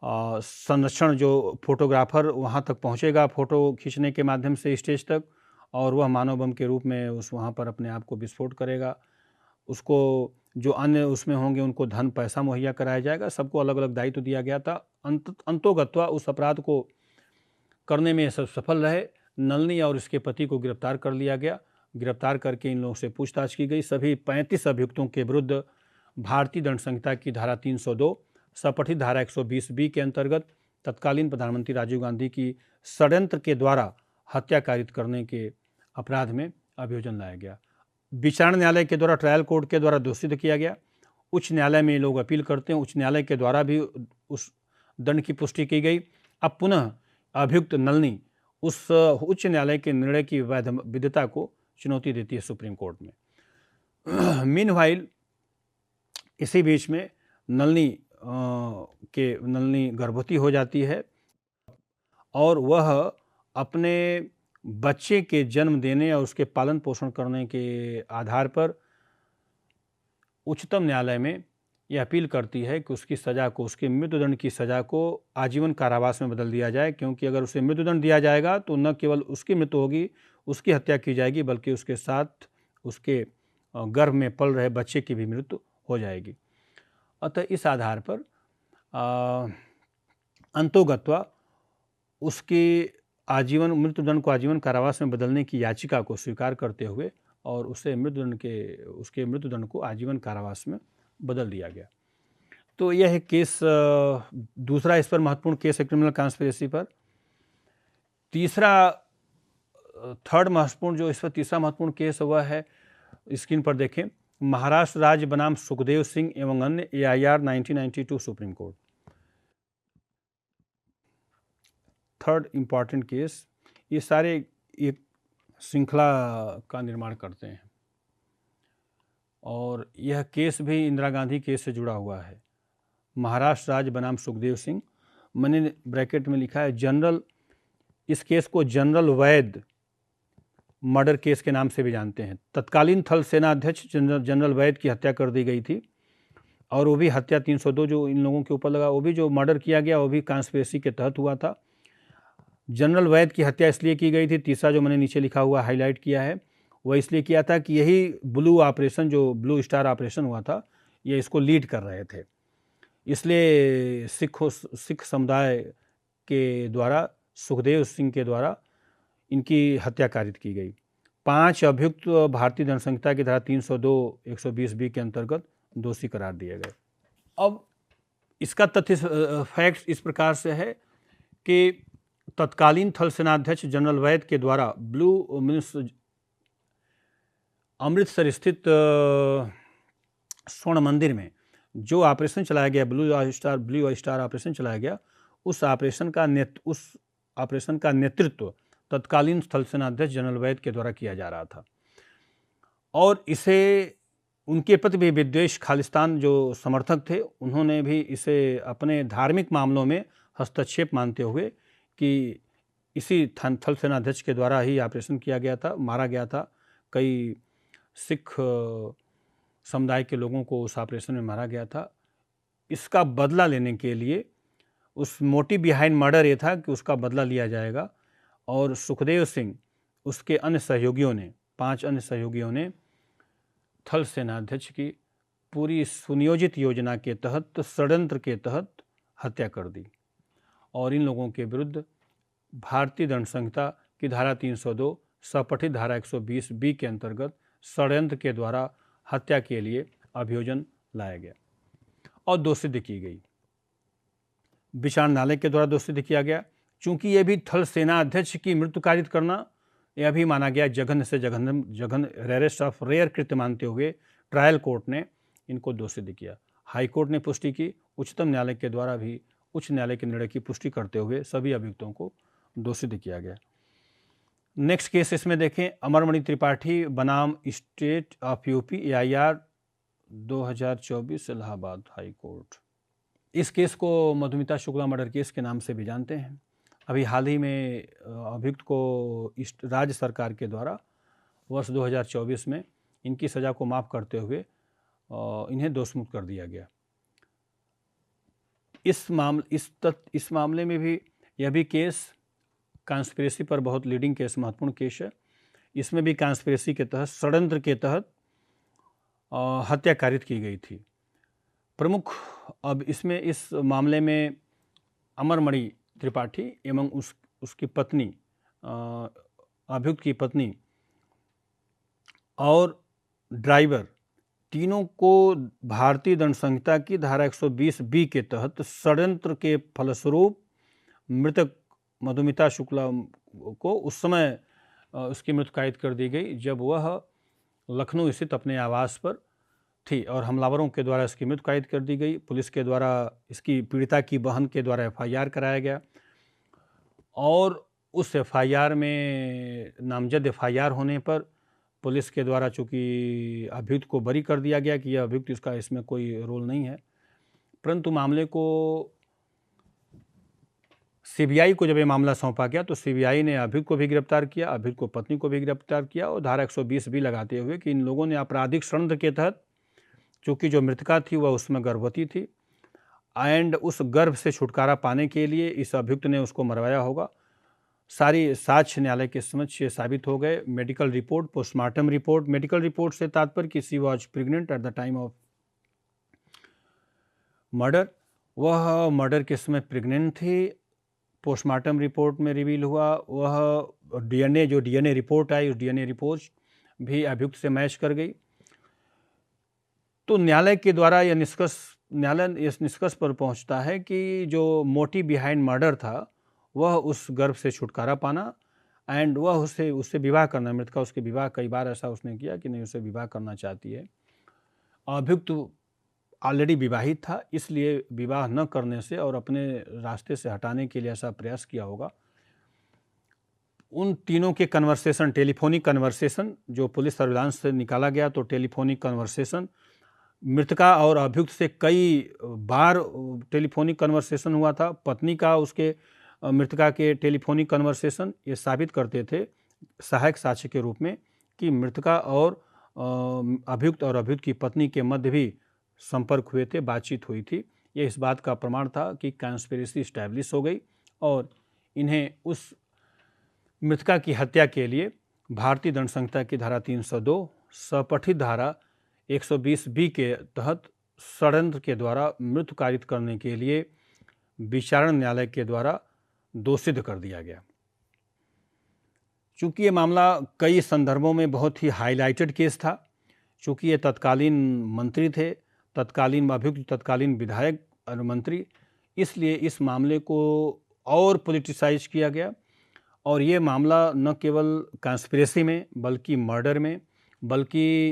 संरक्षण, जो फोटोग्राफर वहाँ तक पहुँचेगा फ़ोटो खींचने के माध्यम से स्टेज तक, और वह मानव बम के रूप में वहाँ पर अपने आप को विस्फोट करेगा। उसको जो अन्य उसमें होंगे उनको धन पैसा मुहैया कराया जाएगा। सबको अलग अलग दायित्व दिया गया था। अंतोगत्वा उस अपराध को करने में सब सफल रहे। नलिनी और इसके पति को गिरफ्तार कर लिया गया। गिरफ्तार करके इन लोगों से पूछताछ की गई। सभी 35 अभियुक्तों के विरुद्ध भारतीय दंड संहिता की धारा 302, सपठित धारा 120B के अंतर्गत तत्कालीन प्रधानमंत्री राजीव गांधी की षड्यंत्र के द्वारा हत्या कारित करने के अपराध में अभियोजन लाया गया। विचारण न्यायालय के द्वारा, ट्रायल कोर्ट के द्वारा दोषित किया गया। उच्च न्यायालय में लोग अपील करते हैं, उच्च न्यायालय के द्वारा भी उस दंड की पुष्टि की गई। अब पुनः अभियुक्त नलिनी उस उच्च न्यायालय के निर्णय की वैधता को चुनौती देती है सुप्रीम कोर्ट में। मीनवाइल इसी बीच में नलिनी गर्भवती हो जाती है और वह अपने बच्चे के जन्म देने और उसके पालन पोषण करने के आधार पर उच्चतम न्यायालय में यह अपील करती है कि उसकी सज़ा को, उसके मृत्युदंड की सज़ा को आजीवन कारावास में बदल दिया जाए, क्योंकि अगर उसे मृत्युदंड दिया जाएगा तो न केवल उसकी मृत्यु होगी, उसकी हत्या की जाएगी, बल्कि उसके साथ उसके गर्भ में पल रहे बच्चे की भी मृत्यु हो जाएगी। अतः इस आधार पर अंतोगत्वा उसकी मृत्युदंड को आजीवन कारावास में बदलने की याचिका को स्वीकार करते हुए और उसके मृत्युदंड को आजीवन कारावास में बदल दिया गया। तो यह एक केस, दूसरा इस पर महत्वपूर्ण केस है क्रिमिनल कॉन्स्पिरेसी पर। थर्ड महत्वपूर्ण जो इस पर तीसरा महत्वपूर्ण केस हुआ है, स्क्रीन पर देखें, महाराष्ट्र राज्य बनाम सुखदेव सिंह एवं अन्य, AIR 1992 supreme court. Third important case, ये सारे एक श्रृंखला का निर्माण करते हैं और यह केस भी इंदिरा गांधी केस से जुड़ा हुआ है। महाराष्ट्र राज्य बनाम सुखदेव सिंह, मैंने ब्रैकेट में लिखा है जनरल, इस केस को जनरल वैद मर्डर केस के नाम से भी जानते हैं। तत्कालीन थल सेना अध्यक्ष जनरल वैद की हत्या कर दी गई थी और वो भी हत्या 302 जो इन लोगों के ऊपर लगा, वो भी जो मर्डर किया गया वो भी कॉन्स्पिरेसी के तहत हुआ था। जनरल वैद की हत्या इसलिए की गई थी, तीसरा जो मैंने नीचे लिखा हुआ हाईलाइट किया है, वह इसलिए किया था कि यही ब्लू स्टार ऑपरेशन हुआ था, ये इसको लीड कर रहे थे। इसलिए सिख समुदाय के द्वारा, सुखदेव सिंह के द्वारा इनकी हत्या कारित की गई। 5 अभियुक्त भारतीय दंड संहिता की धारा 302, 120B के अंतर्गत दोषी करार दिए गए। अब इसका तथ्य फैक्ट इस प्रकार से है कि तत्कालीन थल सेनाध्यक्ष जनरल वैद के द्वारा अमृतसर स्थित स्वर्ण मंदिर में जो ऑपरेशन चलाया गया, ब्लू स्टार ऑपरेशन चलाया गया, उस ऑपरेशन का नेतृत्व तत्कालीन थल सेनाध्यक्ष जनरल वैद के द्वारा किया जा रहा था और इसे उनके प्रति भी विद्वेष खालिस्तान जो समर्थक थे, उन्होंने भी इसे अपने धार्मिक मामलों में हस्तक्षेप मानते हुए कि इसी थल सेनाध्यक्ष के द्वारा ही ऑपरेशन किया गया था, मारा गया था। कई सिख समुदाय के लोगों को उस ऑपरेशन में मारा गया था। इसका बदला लेने के लिए, उस मोटिव बिहाइंड मर्डर ये था कि उसका बदला लिया जाएगा और सुखदेव सिंह उसके अन्य सहयोगियों ने, 5 अन्य सहयोगियों ने थल सेनाध्यक्ष की पूरी सुनियोजित योजना के तहत, षड्यंत्र के तहत हत्या कर दी और इन लोगों के विरुद्ध भारतीय दंड संहिता की धारा 302, सपठित धारा 120B के अंतर्गत षड्यंत्र के द्वारा हत्या के लिए अभियोजन लाया गया और दोषित की गई। विचारण न्यायालय के द्वारा दोषित किया गया। चूंकि यह भी थल सेना अध्यक्ष की मृत्यु कारित करना, यह भी माना गया जघन्य से जघन्य, रेयरेस्ट ऑफ रेयर कृत्य मानते हुए ट्रायल कोर्ट ने इनको दोषित किया। हाईकोर्ट ने पुष्टि की, उच्चतम न्यायालय के द्वारा भी उच्च न्यायालय के निर्णय की पुष्टि करते हुए सभी अभियुक्तों को दोषित किया गया। नेक्स्ट केस इसमें देखें, अमरमणि त्रिपाठी बनाम state of UP AIR 2024 Allahabad high court. इस केस को मधुमिता शुक्ला मर्डर केस के नाम से भी जानते हैं। अभी हाल ही में अभियुक्त को राज्य सरकार के द्वारा वर्ष 2024 में इनकी सज़ा को माफ़ करते हुए इन्हें दोषमुक्त कर दिया गया। इस मामले में भी यह भी केस कॉन्स्पिरेसी पर बहुत लीडिंग केस, महत्वपूर्ण केस है। इसमें भी कॉन्स्पिरेसी के तहत, षड्यंत्र के तहत हत्या कारित की गई थी। प्रमुख अब इसमें इस मामले में अमरमणि त्रिपाठी एवं उसकी पत्नी, अभियुक्त की पत्नी और ड्राइवर, तीनों को भारतीय दंड संहिता की धारा 120B के तहत षड्यंत्र के फलस्वरूप मृतक मधुमिता शुक्ला को उस समय उसकी मृत्यु कायद कर दी गई जब वह लखनऊ स्थित अपने आवास पर थी और हमलावरों के द्वारा इसकी मृत्यु कायद कर दी गई। पुलिस के द्वारा इसकी पीड़िता की बहन के द्वारा FIR कराया गया और उस FIR में नामजद FIR होने पर पुलिस के द्वारा चूँकि अभियुक्त को बरी कर दिया गया कि यह अभियुक्त, इसका इसमें कोई रोल नहीं है। परंतु मामले को CBI को जब ये मामला सौंपा गया तो CBI ने अभियुक्त को भी गिरफ्तार किया, अभियुक्त को पत्नी को भी गिरफ्तार किया और धारा 120B लगाते हुए कि इन लोगों ने आपराधिक षड्यंत्र के तहत, चूँकि जो मृतका थी वह उसमें गर्भवती थी एंड उस गर्भ से छुटकारा पाने के लिए इस अभियुक्त ने उसको मरवाया होगा। सारी साक्ष्य न्यायालय के समक्ष ये साबित हो गए। Medical report, postmortem report, medical report से तात्पर्य कि she was pregnant at the time of murder, वह मर्डर के समय प्रेग्नेंट थी। पोस्टमार्टम रिपोर्ट में रिवील हुआ, वह DNA रिपोर्ट आई, उस DNA रिपोर्ट भी अभियुक्त से मैच कर गई। तो न्यायालय के द्वारा न्यायालय इस निष्कर्ष पर पहुंचता है कि जो मोटिव बिहाइंड मर्डर था वह उस गर्भ से छुटकारा पाना एंड वह उससे विवाह करना, मृतका उसके विवाह, कई बार ऐसा उसने किया कि नहीं, उससे विवाह करना चाहती है। अभियुक्त ऑलरेडी विवाहित था, इसलिए विवाह न करने से और अपने रास्ते से हटाने के लिए ऐसा प्रयास किया होगा। उन तीनों के कन्वर्सेशन, टेलीफोनिक कन्वर्सेशन जो पुलिस सर्विलांस से निकाला गया, तो टेलीफोनिक कन्वर्सेशन मृतका और अभियुक्त से कई बार टेलीफोनिक कन्वर्सेशन हुआ था। पत्नी का उसके मृतका के टेलीफोनिक कन्वर्सेशन ये साबित करते थे सहायक साक्ष्य के रूप में कि मृतका और अभियुक्त और अभियुक्त की पत्नी के मध्य भी संपर्क हुए थे, बातचीत हुई थी। ये इस बात का प्रमाण था कि कॉन्स्पिरेसी इस्टेब्लिश हो गई और इन्हें उस मृतका की हत्या के लिए भारतीय दंड संहिता की धारा 302, सपठित धारा 120B के तहत षड्यंत्र के द्वारा मृत्यु कारित करने के लिए विचारण न्यायालय के द्वारा दोषित कर दिया गया। चूँकि ये मामला कई संदर्भों में बहुत ही हाईलाइटेड केस था, चूँकि ये तत्कालीन मंत्री थे, तत्कालीन अभियुक्त तत्कालीन विधायक और मंत्री, इसलिए इस मामले को और पॉलिटिसाइज किया गया और ये मामला न केवल कॉन्स्पिरेसी में बल्कि मर्डर में, बल्कि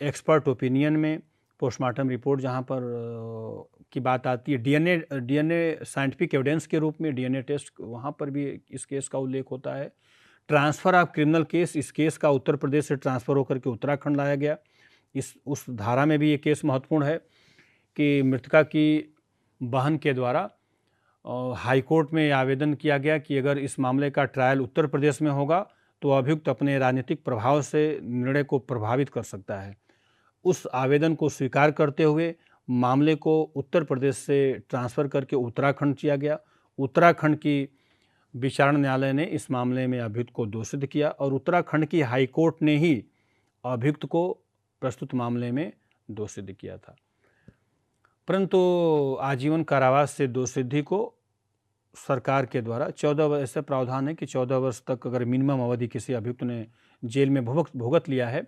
एक्सपर्ट ओपिनियन में, पोस्टमार्टम रिपोर्ट जहाँ पर की बात आती है, DNA साइंटिफिक एविडेंस के रूप में DNA टेस्ट, वहाँ पर भी इस केस का उल्लेख होता है। ट्रांसफ़र ऑफ क्रिमिनल केस, इस केस का उत्तर प्रदेश से ट्रांसफ़र होकर के उत्तराखंड लाया गया। उस धारा में भी ये केस महत्वपूर्ण है कि मृतका की बहन के द्वारा हाई कोर्ट में आवेदन किया गया कि अगर इस मामले का ट्रायल उत्तर प्रदेश में होगा तो अभियुक्त अपने राजनीतिक प्रभाव से निर्णय को प्रभावित कर सकता है। उस आवेदन को स्वीकार करते हुए मामले को उत्तर प्रदेश से ट्रांसफ़र करके उत्तराखंड किया गया। उत्तराखंड की विचारण न्यायालय ने इस मामले में अभियुक्त को दोषित किया और उत्तराखंड की हाई कोर्ट ने ही अभियुक्त को प्रस्तुत मामले में दोषित किया था। परंतु आजीवन कारावास से दोषसिद्धि को सरकार के द्वारा 14 वर्ष, ऐसे प्रावधान है कि 14 वर्ष तक अगर मिनिमम अवधि किसी अभियुक्त ने जेल में भुगत लिया है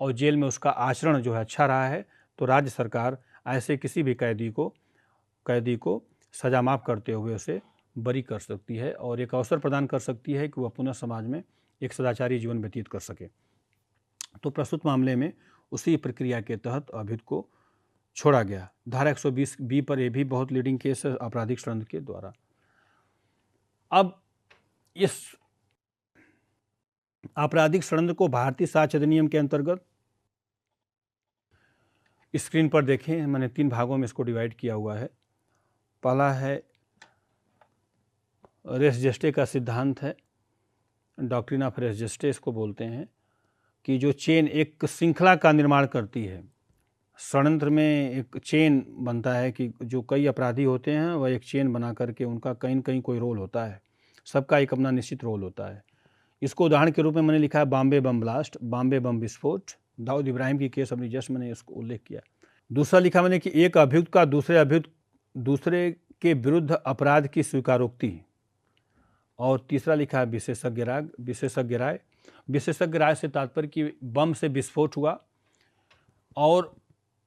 और जेल में उसका आचरण जो है अच्छा रहा है तो राज्य सरकार ऐसे किसी भी कैदी को सज़ा माफ़ करते हुए उसे बरी कर सकती है और एक अवसर प्रदान कर सकती है कि वह पुनः समाज में एक सदाचारी जीवन व्यतीत कर सके। तो प्रस्तुत मामले में उसी प्रक्रिया के तहत अभियुक्त को छोड़ा गया। धारा 120B पर यह भी बहुत लीडिंग केस है आपराधिक षड्यंत्र के द्वारा। अब इस आपराधिक षड्यंत्र को भारतीय साक्ष्य अधिनियम के अंतर्गत स्क्रीन पर देखें, मैंने 3 भागों में इसको डिवाइड किया हुआ है। पहला है रेस जेस्टे का सिद्धांत है, डॉक्ट्रिन ऑफ रेस जेस्टे इसको बोलते हैं, कि जो चेन एक श्रृंखला का निर्माण करती है। षड्यंत्र में एक चेन बनता है कि जो कई अपराधी होते हैं वह एक चेन बना करके उनका कहीं न कहीं कोई रोल होता है, सबका एक अपना निश्चित रोल होता है। इसको उदाहरण के रूप में मैंने लिखा है बॉम्बे बम ब्लास्ट, बॉम्बे बम विस्फोट, दाऊद इब्राहिम की केस अभी जस्ट मैंने इसको उल्लेख किया। दूसरा लिखा मैंने कि एक अभियुक्त का दूसरे के विरुद्ध अपराध की स्वीकारोक्ति। और तीसरा लिखा है विशेषज्ञ राय। विशेषज्ञ राय से तात्पर्य कि बम से विस्फोट हुआ और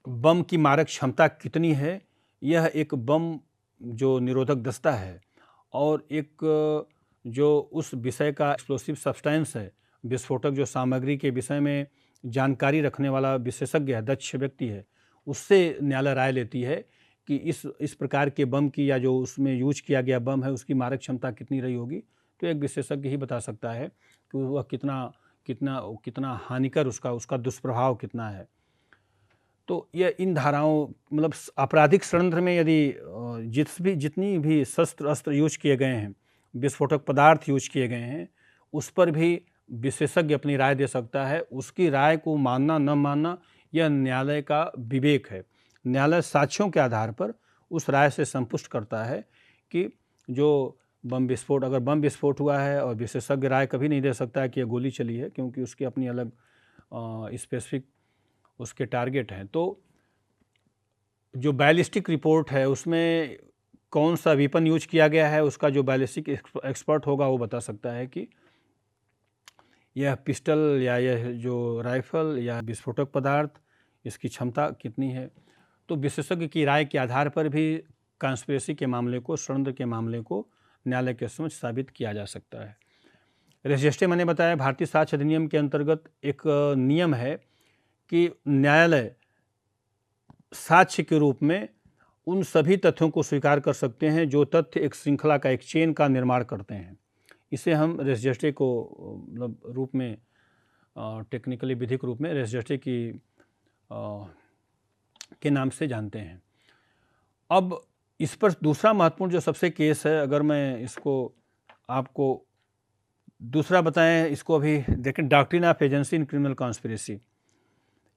बम की मारक क्षमता कितनी है, यह एक बम जो निरोधक दस्ता है और एक जो उस विषय का एक्सप्लोसिव सब्सटेंस है, विस्फोटक जो सामग्री के विषय में जानकारी रखने वाला विशेषज्ञ है, दक्ष व्यक्ति है, उससे न्यायालय राय लेती है कि इस प्रकार के बम की या जो उसमें यूज किया गया बम है उसकी मारक क्षमता कितनी रही होगी। तो एक विशेषज्ञ ही बता सकता है कि वह कितना हानिकर उसका दुष्प्रभाव कितना है। तो यह इन धाराओं मतलब आपराधिक षड्यंत्र में यदि जितनी भी शस्त्र अस्त्र यूज किए गए हैं, विस्फोटक पदार्थ यूज किए गए हैं, उस पर भी विशेषज्ञ अपनी राय दे सकता है। उसकी राय को मानना न मानना यह न्यायालय का विवेक है। न्यायालय साक्ष्यों के आधार पर उस राय से संतुष्ट करता है कि जो अगर बम विस्फोट हुआ है, और विशेषज्ञ राय कभी नहीं दे सकता है कि यह गोली चली है, क्योंकि उसकी अपनी अलग स्पेसिफिक उसके टारगेट हैं। तो जो बैलिस्टिक रिपोर्ट है उसमें कौन सा वेपन यूज किया गया है, उसका जो बैलिस्टिक एक्सपर्ट होगा वो बता सकता है कि यह पिस्टल या यह जो राइफल या विस्फोटक पदार्थ इसकी क्षमता कितनी है। तो विशेषज्ञ की राय के आधार पर भी कॉन्स्पिरेसी के मामले को, षड्यंत्र के मामले को न्यायालय के समक्ष साबित किया जा सकता है। रेस जेस्टे मैंने बताया भारतीय साक्ष्य अधिनियम के अंतर्गत एक नियम है कि न्यायालय साक्ष्य के रूप में उन सभी तथ्यों को स्वीकार कर सकते हैं जो तथ्य एक श्रृंखला का, एक चेन का निर्माण करते हैं। इसे हम रेस जेस्टे को मतलब रूप में टेक्निकली विधिक रूप में रेस जेस्टे के नाम से जानते हैं। अब इस पर दूसरा महत्वपूर्ण जो सबसे केस है, अगर मैं इसको आपको दूसरा बताएं, इसको अभी देखें, doctrine of agency in criminal conspiracy.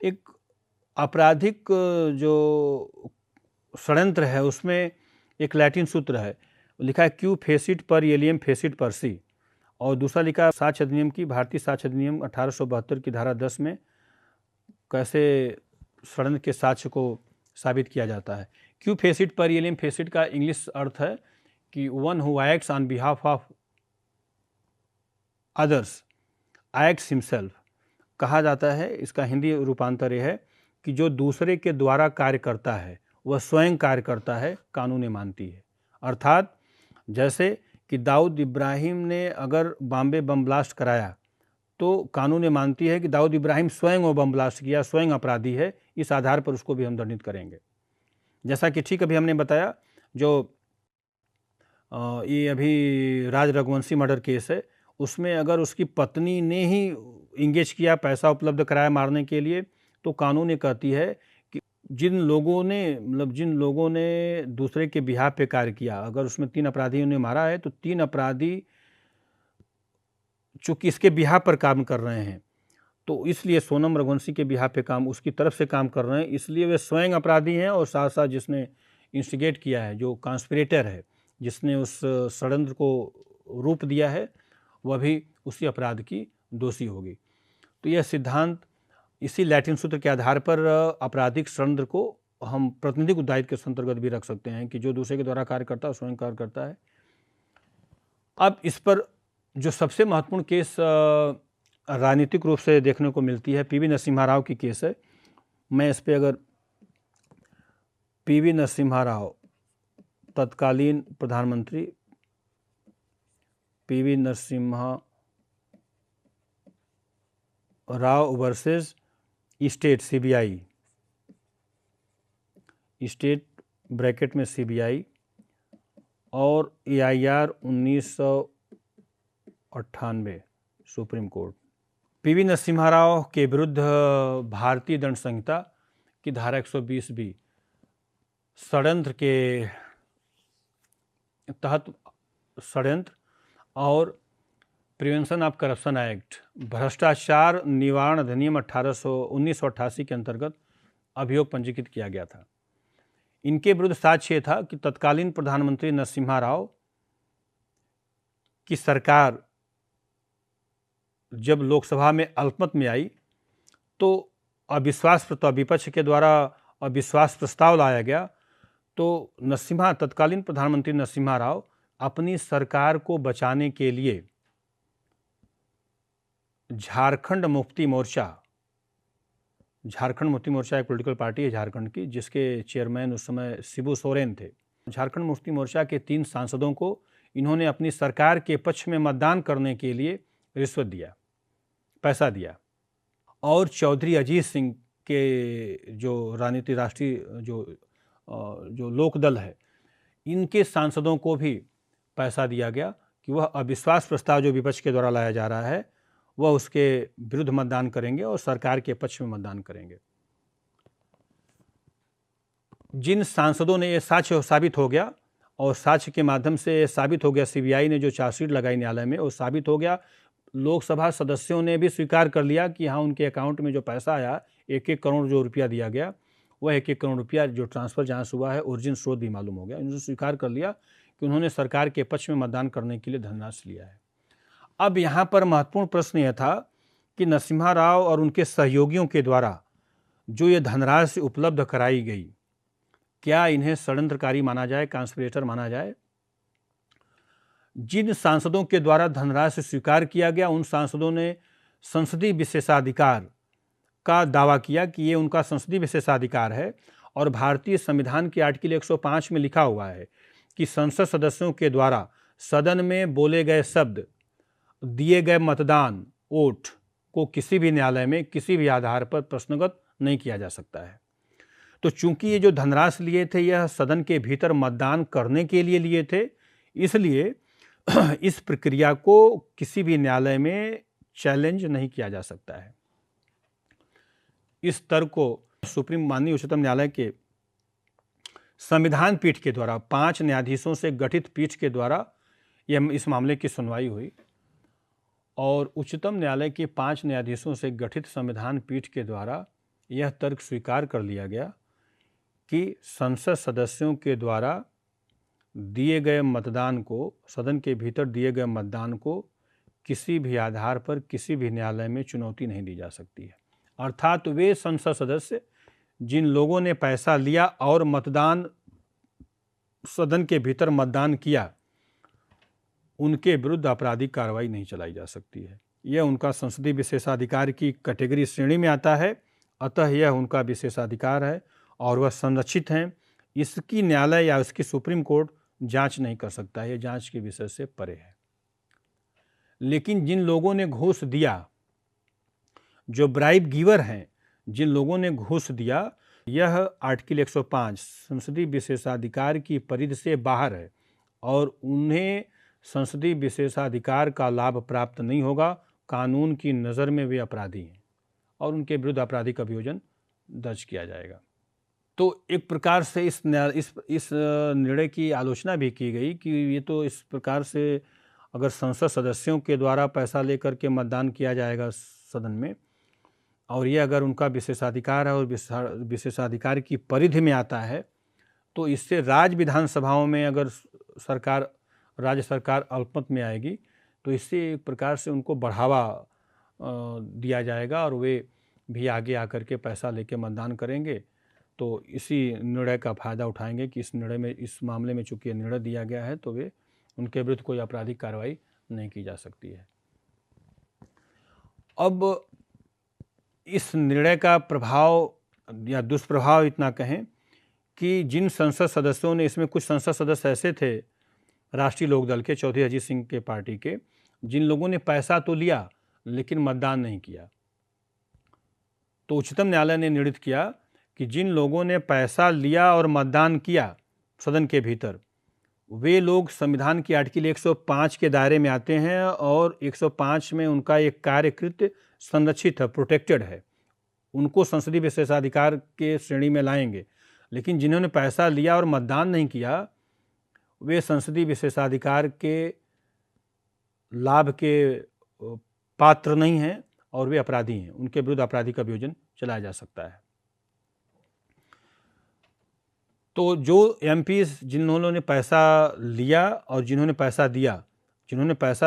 एक आपराधिक जो षड्यंत्र है उसमें एक लैटिन सूत्र है, लिखा है क्यू फेसिट पर एलियम फेसिट पर सी, और दूसरा लिखा है साक्ष्य अधिनियम की, भारतीय साक्ष्य अधिनियम 1872 की धारा 10 में कैसे षड्यंत्र के साक्ष्य को साबित किया जाता है। क्यू फेसिट पर एलियम फेसिट का इंग्लिश अर्थ है कि one who acts on behalf of others acts himself कहा जाता है। इसका हिंदी रूपांतर यह है कि जो दूसरे के द्वारा कार्य करता है वह स्वयं कार्य करता है, कानून मानती है। अर्थात जैसे कि दाऊद इब्राहिम ने अगर बॉम्बे बम ब्लास्ट कराया तो कानून मानती है कि दाऊद इब्राहिम स्वयं वो बम ब्लास्ट किया, स्वयं अपराधी है, इस आधार पर उसको भी हम दंडित करेंगे। जैसा कि ठीक अभी हमने बताया जो ये अभी राज रघुवंशी मर्डर केस है, उसमें अगर उसकी पत्नी ने ही इंगेज किया, पैसा उपलब्ध कराया मारने के लिए, तो कानून ये कहती है कि जिन लोगों ने दूसरे के बिहाफ पे कार्य किया, अगर उसमें 3 अपराधियों ने मारा है तो 3 अपराधी चूँकि इसके बिहाफ पर काम कर रहे हैं, तो इसलिए सोनम रघुवंशी के बिहाफ पे काम उसकी तरफ से काम कर रहे हैं, इसलिए वे स्वयं अपराधी हैं, और साथ साथ जिसने इंस्टिगेट किया है, जो कॉन्स्पिरेटर है, जिसने उस षड्यंत्र को रूप दिया है, वह भी उसी अपराध की दोषी होगी। तो यह सिद्धांत इसी लैटिन सूत्र के आधार पर आपराधिक षड्यंत्र को हम प्रतिनिधिक दायित्व के अंतर्गत भी रख सकते हैं कि जो दूसरे के द्वारा कार्य करता है स्वयं कार्य करता है। अब इस पर जो सबसे महत्वपूर्ण केस राजनीतिक रूप से देखने को मिलती है, पीवी नरसिम्हा राव की केस है। मैं इस पर अगर पीवी नरसिम्हा राव, तत्कालीन प्रधानमंत्री PV Narasimha Rao versus state CBI, state bracket में सीबीआई और AIR 1998 supreme court. PV Narasimha Rao के विरुद्ध भारतीय दंड संहिता की धारा 120 भी षड्यंत्र के तहत षड्यंत्र और प्रिवेंशन ऑफ करप्शन एक्ट भ्रष्टाचार निवारण अधिनियम 1988 के अंतर्गत अभियोग पंजीकृत किया गया था। इनके विरुद्ध साक्ष्य था कि तत्कालीन प्रधानमंत्री नरसिम्हा राव की सरकार जब लोकसभा में अल्पमत में आई तो विपक्ष के द्वारा अविश्वास प्रस्ताव लाया गया, तो तत्कालीन प्रधानमंत्री नरसिम्हा राव अपनी सरकार को बचाने के लिए झारखंड मुक्ति मोर्चा एक पॉलिटिकल पार्टी है झारखंड की, जिसके चेयरमैन उस समय शिबू सोरेन थे। झारखंड मुक्ति मोर्चा के 3 सांसदों को इन्होंने अपनी सरकार के पक्ष में मतदान करने के लिए रिश्वत दिया, पैसा दिया। और चौधरी अजीत सिंह के जो राष्ट्रीय जो लोकदल है, इनके सांसदों को भी पैसा दिया गया कि वह अविश्वास प्रस्ताव जो विपक्ष के द्वारा लाया जा रहा है वह उसके विरुद्ध मतदान करेंगे और सरकार के पक्ष में मतदान करेंगे। जिन सांसदों ने ये साक्ष्य साबित हो गया और साक्ष्य के माध्यम से साबित हो गया, सीबीआई ने जो चार्जशीट लगाई न्यायालय में वो साबित हो गया। लोकसभा सदस्यों ने भी स्वीकार कर लिया कि हाँ, उनके अकाउंट में जो पैसा आया 1-1 करोड़ जो रुपया दिया गया, वह 1-1 करोड़ रुपया जो ट्रांसफ़र जहाँ से हुआ है ओरिजिन स्रोत भी मालूम हो गया। इन्होंने स्वीकार कर लिया कि उन्होंने सरकार के पक्ष में मतदान करने के लिए धनराशि लिया है। अब यहाँ पर महत्वपूर्ण प्रश्न यह था कि नरसिम्हा राव और उनके सहयोगियों के द्वारा जो ये धनराशि उपलब्ध कराई गई, क्या इन्हें षड्यंत्रकारी माना जाए, कॉन्स्पिरेटर माना जाए? जिन सांसदों के द्वारा धनराशि स्वीकार किया गया, उन सांसदों ने संसदीय विशेषाधिकार का दावा किया कि ये उनका संसदीय विशेषाधिकार है और भारतीय संविधान के आर्टिकल 105 में लिखा हुआ है कि संसद सदस्यों के द्वारा सदन में बोले गए शब्द, दिए गए मतदान, वोट को किसी भी न्यायालय में किसी भी आधार पर प्रश्नगत नहीं किया जा सकता है। तो चूंकि ये जो धनराशि लिए थे यह सदन के भीतर मतदान करने के लिए लिए थे, इसलिए इस प्रक्रिया को किसी भी न्यायालय में चैलेंज नहीं किया जा सकता है। इस तर्क को माननीय उच्चतम न्यायालय के संविधान पीठ के द्वारा 5 न्यायाधीशों से गठित पीठ के द्वारा यह इस मामले की सुनवाई हुई और उच्चतम न्यायालय के 5 न्यायाधीशों से गठित संविधान पीठ के द्वारा यह तर्क स्वीकार कर लिया गया कि संसद सदस्यों के द्वारा दिए गए मतदान को, सदन के भीतर दिए गए मतदान को किसी भी आधार पर किसी भी न्यायालय में चुनौती नहीं दी जा सकती है। अर्थात वे संसद सदस्य जिन लोगों ने पैसा लिया और मतदान, सदन के भीतर मतदान किया, उनके विरुद्ध आपराधिक कार्रवाई नहीं चलाई जा सकती है। यह उनका संसदीय विशेषाधिकार की कैटेगरी श्रेणी में आता है, अतः यह उनका विशेषाधिकार है और वह संरक्षित हैं। इसकी न्यायालय या उसकी सुप्रीम कोर्ट जांच नहीं कर सकता है, यह जांच के विषय से परे है। लेकिन जिन लोगों ने घूस दिया, जो ब्राइब गिवर हैं, जिन लोगों ने घूस दिया, यह आर्टिकल 105 संसदीय विशेषाधिकार की परिधि से बाहर है और उन्हें संसदीय विशेषाधिकार का लाभ प्राप्त नहीं होगा। कानून की नज़र में वे अपराधी हैं और उनके विरुद्ध आपराधिक अभियोजन दर्ज किया जाएगा। तो एक प्रकार से इस निर्णय की आलोचना भी की गई कि ये तो इस प्रकार से अगर संसद सदस्यों के द्वारा पैसा लेकर के मतदान किया जाएगा सदन में और ये अगर उनका विशेषाधिकार है और विशेषाधिकार की परिधि में आता है, तो इससे राज्य विधानसभाओं में अगर राज्य सरकार अल्पमत में आएगी तो इससे एक प्रकार से उनको बढ़ावा दिया जाएगा और वे भी आगे आकर के पैसा लेके मतदान करेंगे। तो इसी निर्णय का फ़ायदा उठाएंगे कि इस मामले में चूँकि निर्णय दिया गया है तो वे उनके विरुद्ध कोई आपराधिक कार्रवाई नहीं की जा सकती है। अब इस निर्णय का प्रभाव या दुष्प्रभाव इतना कहें कि जिन संसद सदस्यों ने, इसमें कुछ संसद सदस्य ऐसे थे राष्ट्रीय लोकदल के, चौधरी अजीत सिंह के पार्टी के, जिन लोगों ने पैसा तो लिया लेकिन मतदान नहीं किया। तो उच्चतम न्यायालय ने निर्णित किया कि जिन लोगों ने पैसा लिया और मतदान किया सदन के भीतर, वे लोग संविधान की आर्टिकल 105 के दायरे में आते हैं और 105 में उनका एक कार्यकृत संरक्षित है, प्रोटेक्टेड है, उनको संसदीय विशेषाधिकार के श्रेणी में लाएंगे। लेकिन जिन्होंने पैसा लिया और मतदान नहीं किया, वे संसदीय विशेषाधिकार के लाभ के पात्र नहीं हैं और वे अपराधी हैं, उनके विरुद्ध आपराधिक अभियोजन चलाया जा सकता है। तो जो एमपीज जिन्होंने पैसा लिया और जिन्होंने पैसा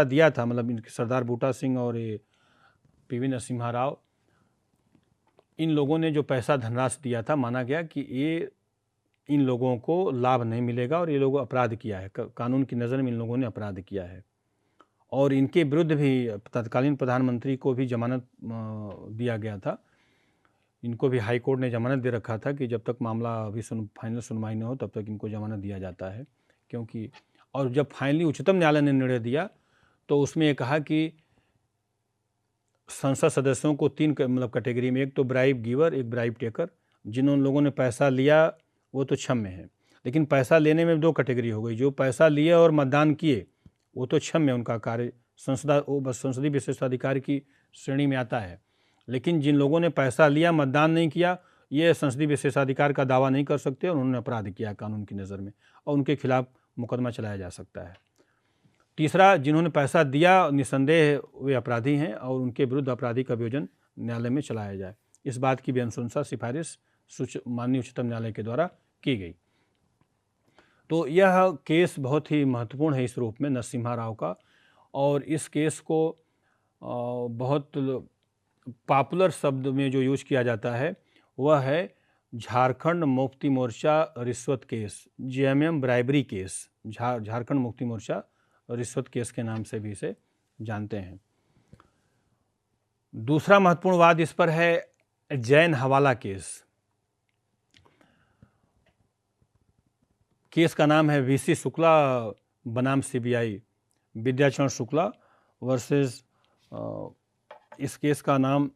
दिया था, मतलब इनके सरदार बूटा सिंह और ये पीवी नरसिम्हा राव, इन लोगों ने जो पैसा धनराशि दिया था, माना गया कि ये इन लोगों को लाभ नहीं मिलेगा और ये लोग अपराध किया है, कानून की नज़र में इन लोगों ने अपराध किया है। और इनके विरुद्ध भी तत्कालीन प्रधानमंत्री को भी जमानत दिया गया था, इनको भी हाई कोर्ट ने जमानत दे रखा था कि जब तक मामला अभी फाइनल सुनवाई न हो तब तक इनको जमानत दिया जाता है। क्योंकि और जब फाइनली उच्चतम न्यायालय ने निर्णय दिया तो उसमें ये कहा कि संसद सदस्यों को 3 मतलब कैटेगरी में, एक तो ब्राइब गिवर, एक ब्राइब टेकर। जिन लोगों ने पैसा लिया वो तो क्षम्य है, लेकिन पैसा लेने में 2 कैटेगरी हो गई। जो पैसा लिए और मतदान किए वो तो क्षम्य, उनका कार्य संसदीय विशेषाधिकार की श्रेणी में आता है। लेकिन जिन लोगों ने पैसा लिया, मतदान नहीं किया, ये संसदीय विशेषाधिकार का दावा नहीं कर सकते और उन्होंने अपराध किया कानून की नज़र में, और उनके खिलाफ मुकदमा चलाया जा सकता है। तीसरा, जिन्होंने पैसा दिया निसंदेह वे अपराधी हैं और उनके विरुद्ध आपराधिक अभियोजन न्यायालय में चलाया जाए। इस बात की भी अनुशंसा सिफारिश माननीय उच्चतम न्यायालय के द्वारा की गई। तो यह केस बहुत ही महत्वपूर्ण है इस रूप में नरसिम्हा राव का, और इस केस को बहुत पॉपुलर शब्द में जो यूज किया जाता है वह है झारखंड मुक्ति मोर्चा रिश्वत case, JMM bribery case, Jharkhand Mukti Morcha रिश्वत केस के नाम से भी इसे जानते हैं। दूसरा महत्वपूर्ण वाद इस पर है जैन हवाला केस। केस का नाम है वीसी शुक्ला बनाम सीबीआई विद्याचरण शुक्ला वर्सेस, इस केस का नाम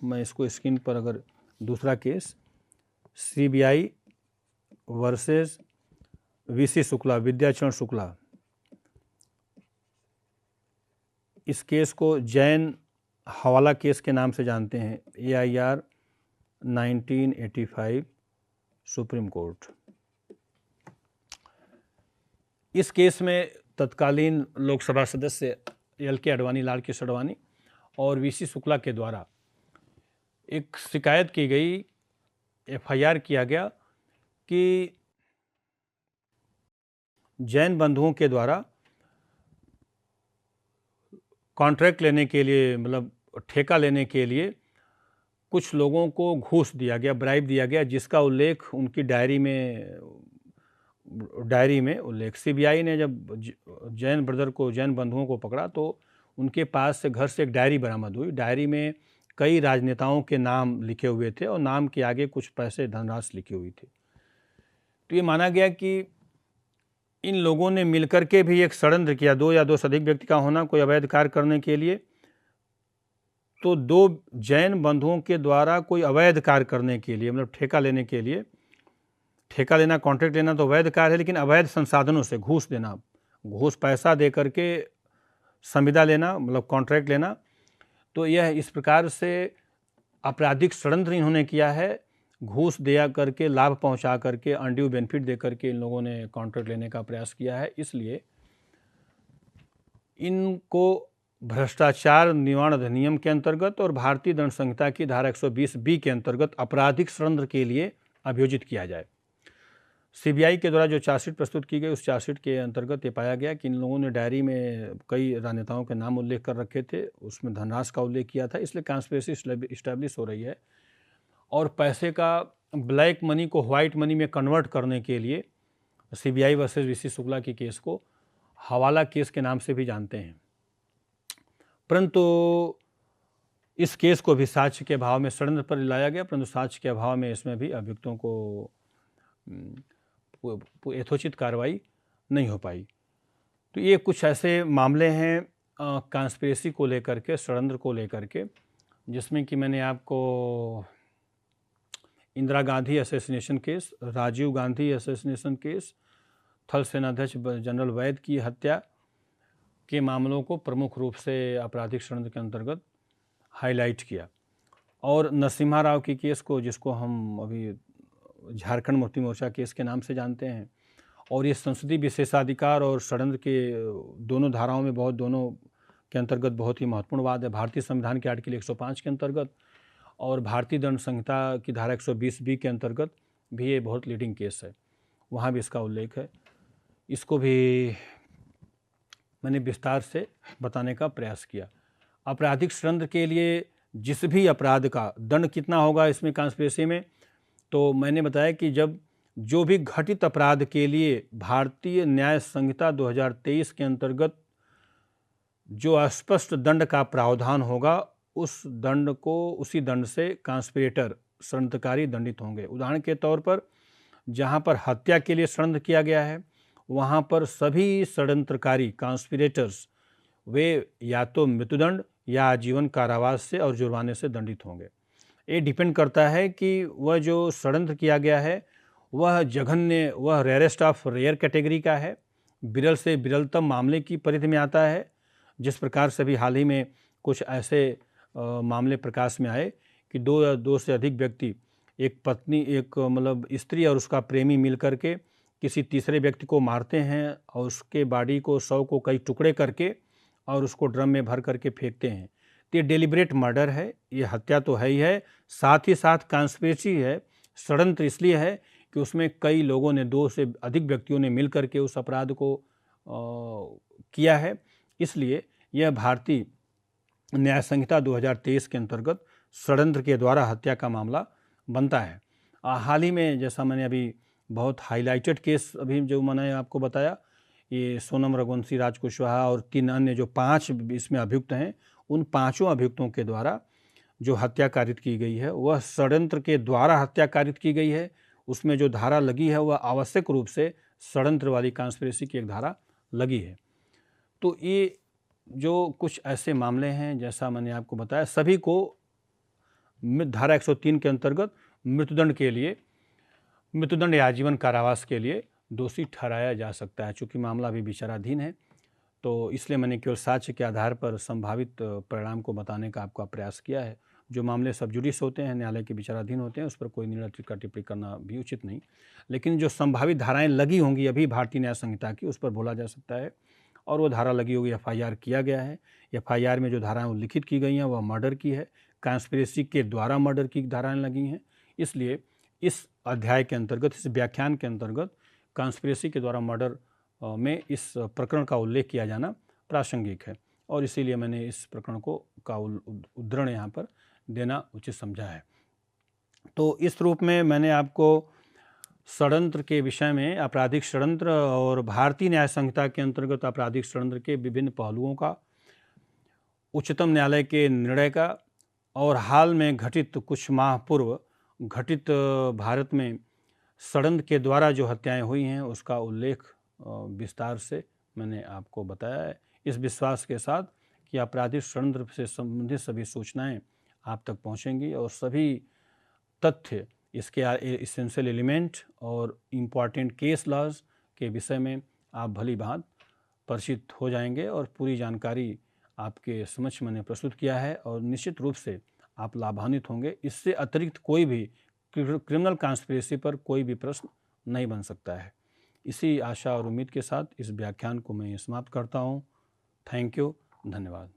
मैं इसको स्क्रीन पर अगर दूसरा case CBI versus VC Shukla Vidyacharan Shukla, इस केस को जैन हवाला केस के नाम से जानते हैं। AIR 1985 supreme court. इस केस में तत्कालीन लोकसभा सदस्य LK आडवाणी, लाल कृष्ण आडवाणी और VC शुक्ला के द्वारा एक शिकायत की गई, FIR किया गया कि जैन बंधुओं के द्वारा कॉन्ट्रैक्ट लेने के लिए, मतलब ठेका लेने के लिए कुछ लोगों को घूस दिया गया, ब्राइब दिया गया, जिसका उल्लेख उनकी डायरी में उल्लेख। सीबीआई ने जब जैन ब्रदर को, जैन बंधुओं को पकड़ा तो उनके पास से घर से एक डायरी बरामद हुई। डायरी में कई राजनेताओं के नाम लिखे हुए थे और नाम के आगे कुछ पैसे, धनराशि लिखी हुई थी। तो ये माना गया कि इन लोगों ने मिलकर के भी एक षड्यंत्र किया, 2 या 2 से अधिक व्यक्ति का होना कोई अवैध कार्य करने के लिए। तो 2 जैन बंधुओं के द्वारा कोई अवैध कार्य करने के लिए, मतलब ठेका लेने के लिए, ठेका लेना, कॉन्ट्रैक्ट लेना तो अवैध कार्य है, लेकिन अवैध संसाधनों से घूस देना, घूस पैसा दे करके संविदा लेना, मतलब कॉन्ट्रैक्ट लेना, तो यह इस प्रकार से आपराधिक षड्यंत्र इन्होंने किया है। घूस दिया करके, लाभ पहुंचा करके, अनड्यू बेनिफिट दे करके इन लोगों ने कॉन्ट्रैक्ट लेने का प्रयास किया है। इसलिए इनको भ्रष्टाचार निवारण अधिनियम के अंतर्गत और भारतीय दंड संहिता की धारा 120B के अंतर्गत आपराधिक षड्यंत्र के लिए अभियोजित किया जाए। सीबीआई के द्वारा जो चार्जशीट प्रस्तुत की गई, उस चार्जशीट के अंतर्गत ये पाया गया कि इन लोगों ने डायरी में कई राजनेताओं के नाम उल्लेख कर रखे थे, उसमें धनराशि का उल्लेख किया था। इसलिए कॉन्स्पिरेसी इस्टेब्लिश हो रही है और पैसे का ब्लैक मनी को व्हाइट मनी में कन्वर्ट करने के लिए सीबीआई वर्सेस VC शुक्ला की केस को हवाला केस के नाम से भी जानते हैं। परंतु इस केस को भी साक्ष्य के अभाव में षड्यंत्र पर लाया गया, परंतु साक्ष्य के अभाव में इसमें भी अभियुक्तों को यथोचित कार्रवाई नहीं हो पाई। तो ये कुछ ऐसे मामले हैं कॉन्स्पिरेसी को लेकर के, षड्यंत्र को लेकर के, जिसमें कि मैंने आपको Indira Gandhi assassination case, Rajiv Gandhi assassination case, थल सेनाध्यक्ष जनरल वैद की हत्या के मामलों को प्रमुख रूप से आपराधिक षड्यंत्र के अंतर्गत हाईलाइट किया। और नरसिम्हा राव की केस को, जिसको हम अभी झारखंड मुक्ति मोर्चा केस के नाम से जानते हैं, और ये संसदीय विशेषाधिकार और षड्यंत्र के दोनों धाराओं में दोनों के अंतर्गत बहुत ही महत्वपूर्ण बात है। भारतीय संविधान के आर्टिकल 105 के अंतर्गत और भारतीय दंड संहिता की धारा 120B के अंतर्गत भी ये बहुत लीडिंग केस है, वहाँ भी इसका उल्लेख है। इसको भी मैंने विस्तार से बताने का प्रयास किया। आपराधिक षड्यंत्र के लिए जिस भी अपराध का दंड कितना होगा इसमें कॉन्स्पिरेसी में, तो मैंने बताया कि जब जो भी घटित अपराध के लिए भारतीय न्याय संहिता 2023 के अंतर्गत जो अस्पष्ट दंड का प्रावधान होगा, उस दंड को, उसी दंड से कॉन्स्पिरेटर षड्यंत्रकारी दंडित होंगे। उदाहरण के तौर पर जहां पर हत्या के लिए षड्यंत्र किया गया है, वहां पर सभी षड्यंत्रकारी कॉन्स्पिरेटर्स वे या तो मृत्युदंड या आजीवन कारावास से और जुर्माने से दंडित होंगे। ये डिपेंड करता है कि वह जो षड्यंत्र किया गया है वह जघन्य, वह रेयरेस्ट ऑफ रेयर कैटेगरी का है, विरल से विरलतम मामले की परिधि में आता है। जिस प्रकार से भी हाल ही में कुछ ऐसे मामले प्रकाश में आए कि दो या दो से अधिक व्यक्ति, एक पत्नी, एक मतलब स्त्री और उसका प्रेमी मिल करके किसी तीसरे व्यक्ति को मारते हैं और उसके बॉडी को, शव को कई टुकड़े करके और उसको ड्रम में भर करके फेंकते हैं। तो ये डेलिब्रेट मर्डर है, ये हत्या तो है ही है, साथ ही साथ कॉन्स्पिरेसी है। षड्यंत्र इसलिए है कि उसमें कई लोगों ने, दो से अधिक व्यक्तियों ने मिल करके उस अपराध को किया है। इसलिए यह भारतीय न्याय संहिता 2023 के अंतर्गत षड्यंत्र के द्वारा हत्या का मामला बनता है। हाल ही में जैसा मैंने अभी बहुत हाईलाइटेड केस अभी जो मैंने आपको बताया, ये सोनम रघुवंशी, राज कुशवाहा और 3 अन्य जो 5 इसमें अभियुक्त हैं, उन 5 अभियुक्तों के द्वारा जो हत्या कारित की गई है वह षड्यंत्र के द्वारा हत्या कारित की गई है। उसमें जो धारा लगी है वह आवश्यक रूप से षड्यंत्र वाली कॉन्स्पिरेसी की एक धारा लगी है। तो ये जो कुछ ऐसे मामले हैं, जैसा मैंने आपको बताया, सभी को धारा 103 के अंतर्गत मृत्युदंड के लिए, मृत्युदंड या आजीवन कारावास के लिए दोषी ठहराया जा सकता है। चूँकि मामला अभी विचाराधीन है, तो इसलिए मैंने केवल साक्ष्य के आधार पर संभावित परिणाम को बताने का आपका प्रयास किया है। जो मामले सब जुडिस होते हैं, न्यायालय के विचाराधीन होते हैं, उस पर कोई निर्णय का टिप्पणी करना भी उचित नहीं। लेकिन जो संभावित धाराएं लगी होंगी अभी भारतीय न्याय संहिता की, उस पर बोला जा सकता है। और वो धारा लगी होगी, FIR किया गया है, FIR में जो धाराएं उल्लिखित की गई हैं वह मर्डर की है, कॉन्स्पिरेसी के द्वारा मर्डर की धाराएं लगी हैं। इसलिए इस अध्याय के अंतर्गत, इस व्याख्यान के अंतर्गत कॉन्स्पिरेसी के द्वारा मर्डर में इस प्रकरण का उल्लेख किया जाना प्रासंगिक है, और इसीलिए मैंने इस प्रकरण को का उद्धरण यहाँ पर देना उचित समझा है। तो इस रूप में मैंने आपको षड्यंत्र के विषय में, आपराधिक षड्यंत्र और भारतीय न्याय संहिता के अंतर्गत आपराधिक षड्यंत्र के विभिन्न पहलुओं का, उच्चतम न्यायालय के निर्णय का, और हाल में घटित, कुछ माह पूर्व घटित भारत में षड्यंत्र के द्वारा जो हत्याएं हुई हैं उसका उल्लेख विस्तार से मैंने आपको बताया है, इस विश्वास के साथ कि आपराधिक षड्यंत्र से संबंधित सभी सूचनाएं आप तक पहुंचेंगी और सभी तथ्य, इसके एसेंशियल एलिमेंट और इम्पॉर्टेंट केस लॉज के विषय में आप भली भांति परिचित हो जाएंगे और पूरी जानकारी आपके समक्ष मैंने प्रस्तुत किया है, और निश्चित रूप से आप लाभान्वित होंगे। इससे अतिरिक्त कोई भी क्रिमिनल कॉन्स्पिरेसी पर कोई भी प्रश्न नहीं बन सकता है। इसी आशा और उम्मीद के साथ इस व्याख्यान को मैं समाप्त करता हूँ। थैंक यू, धन्यवाद।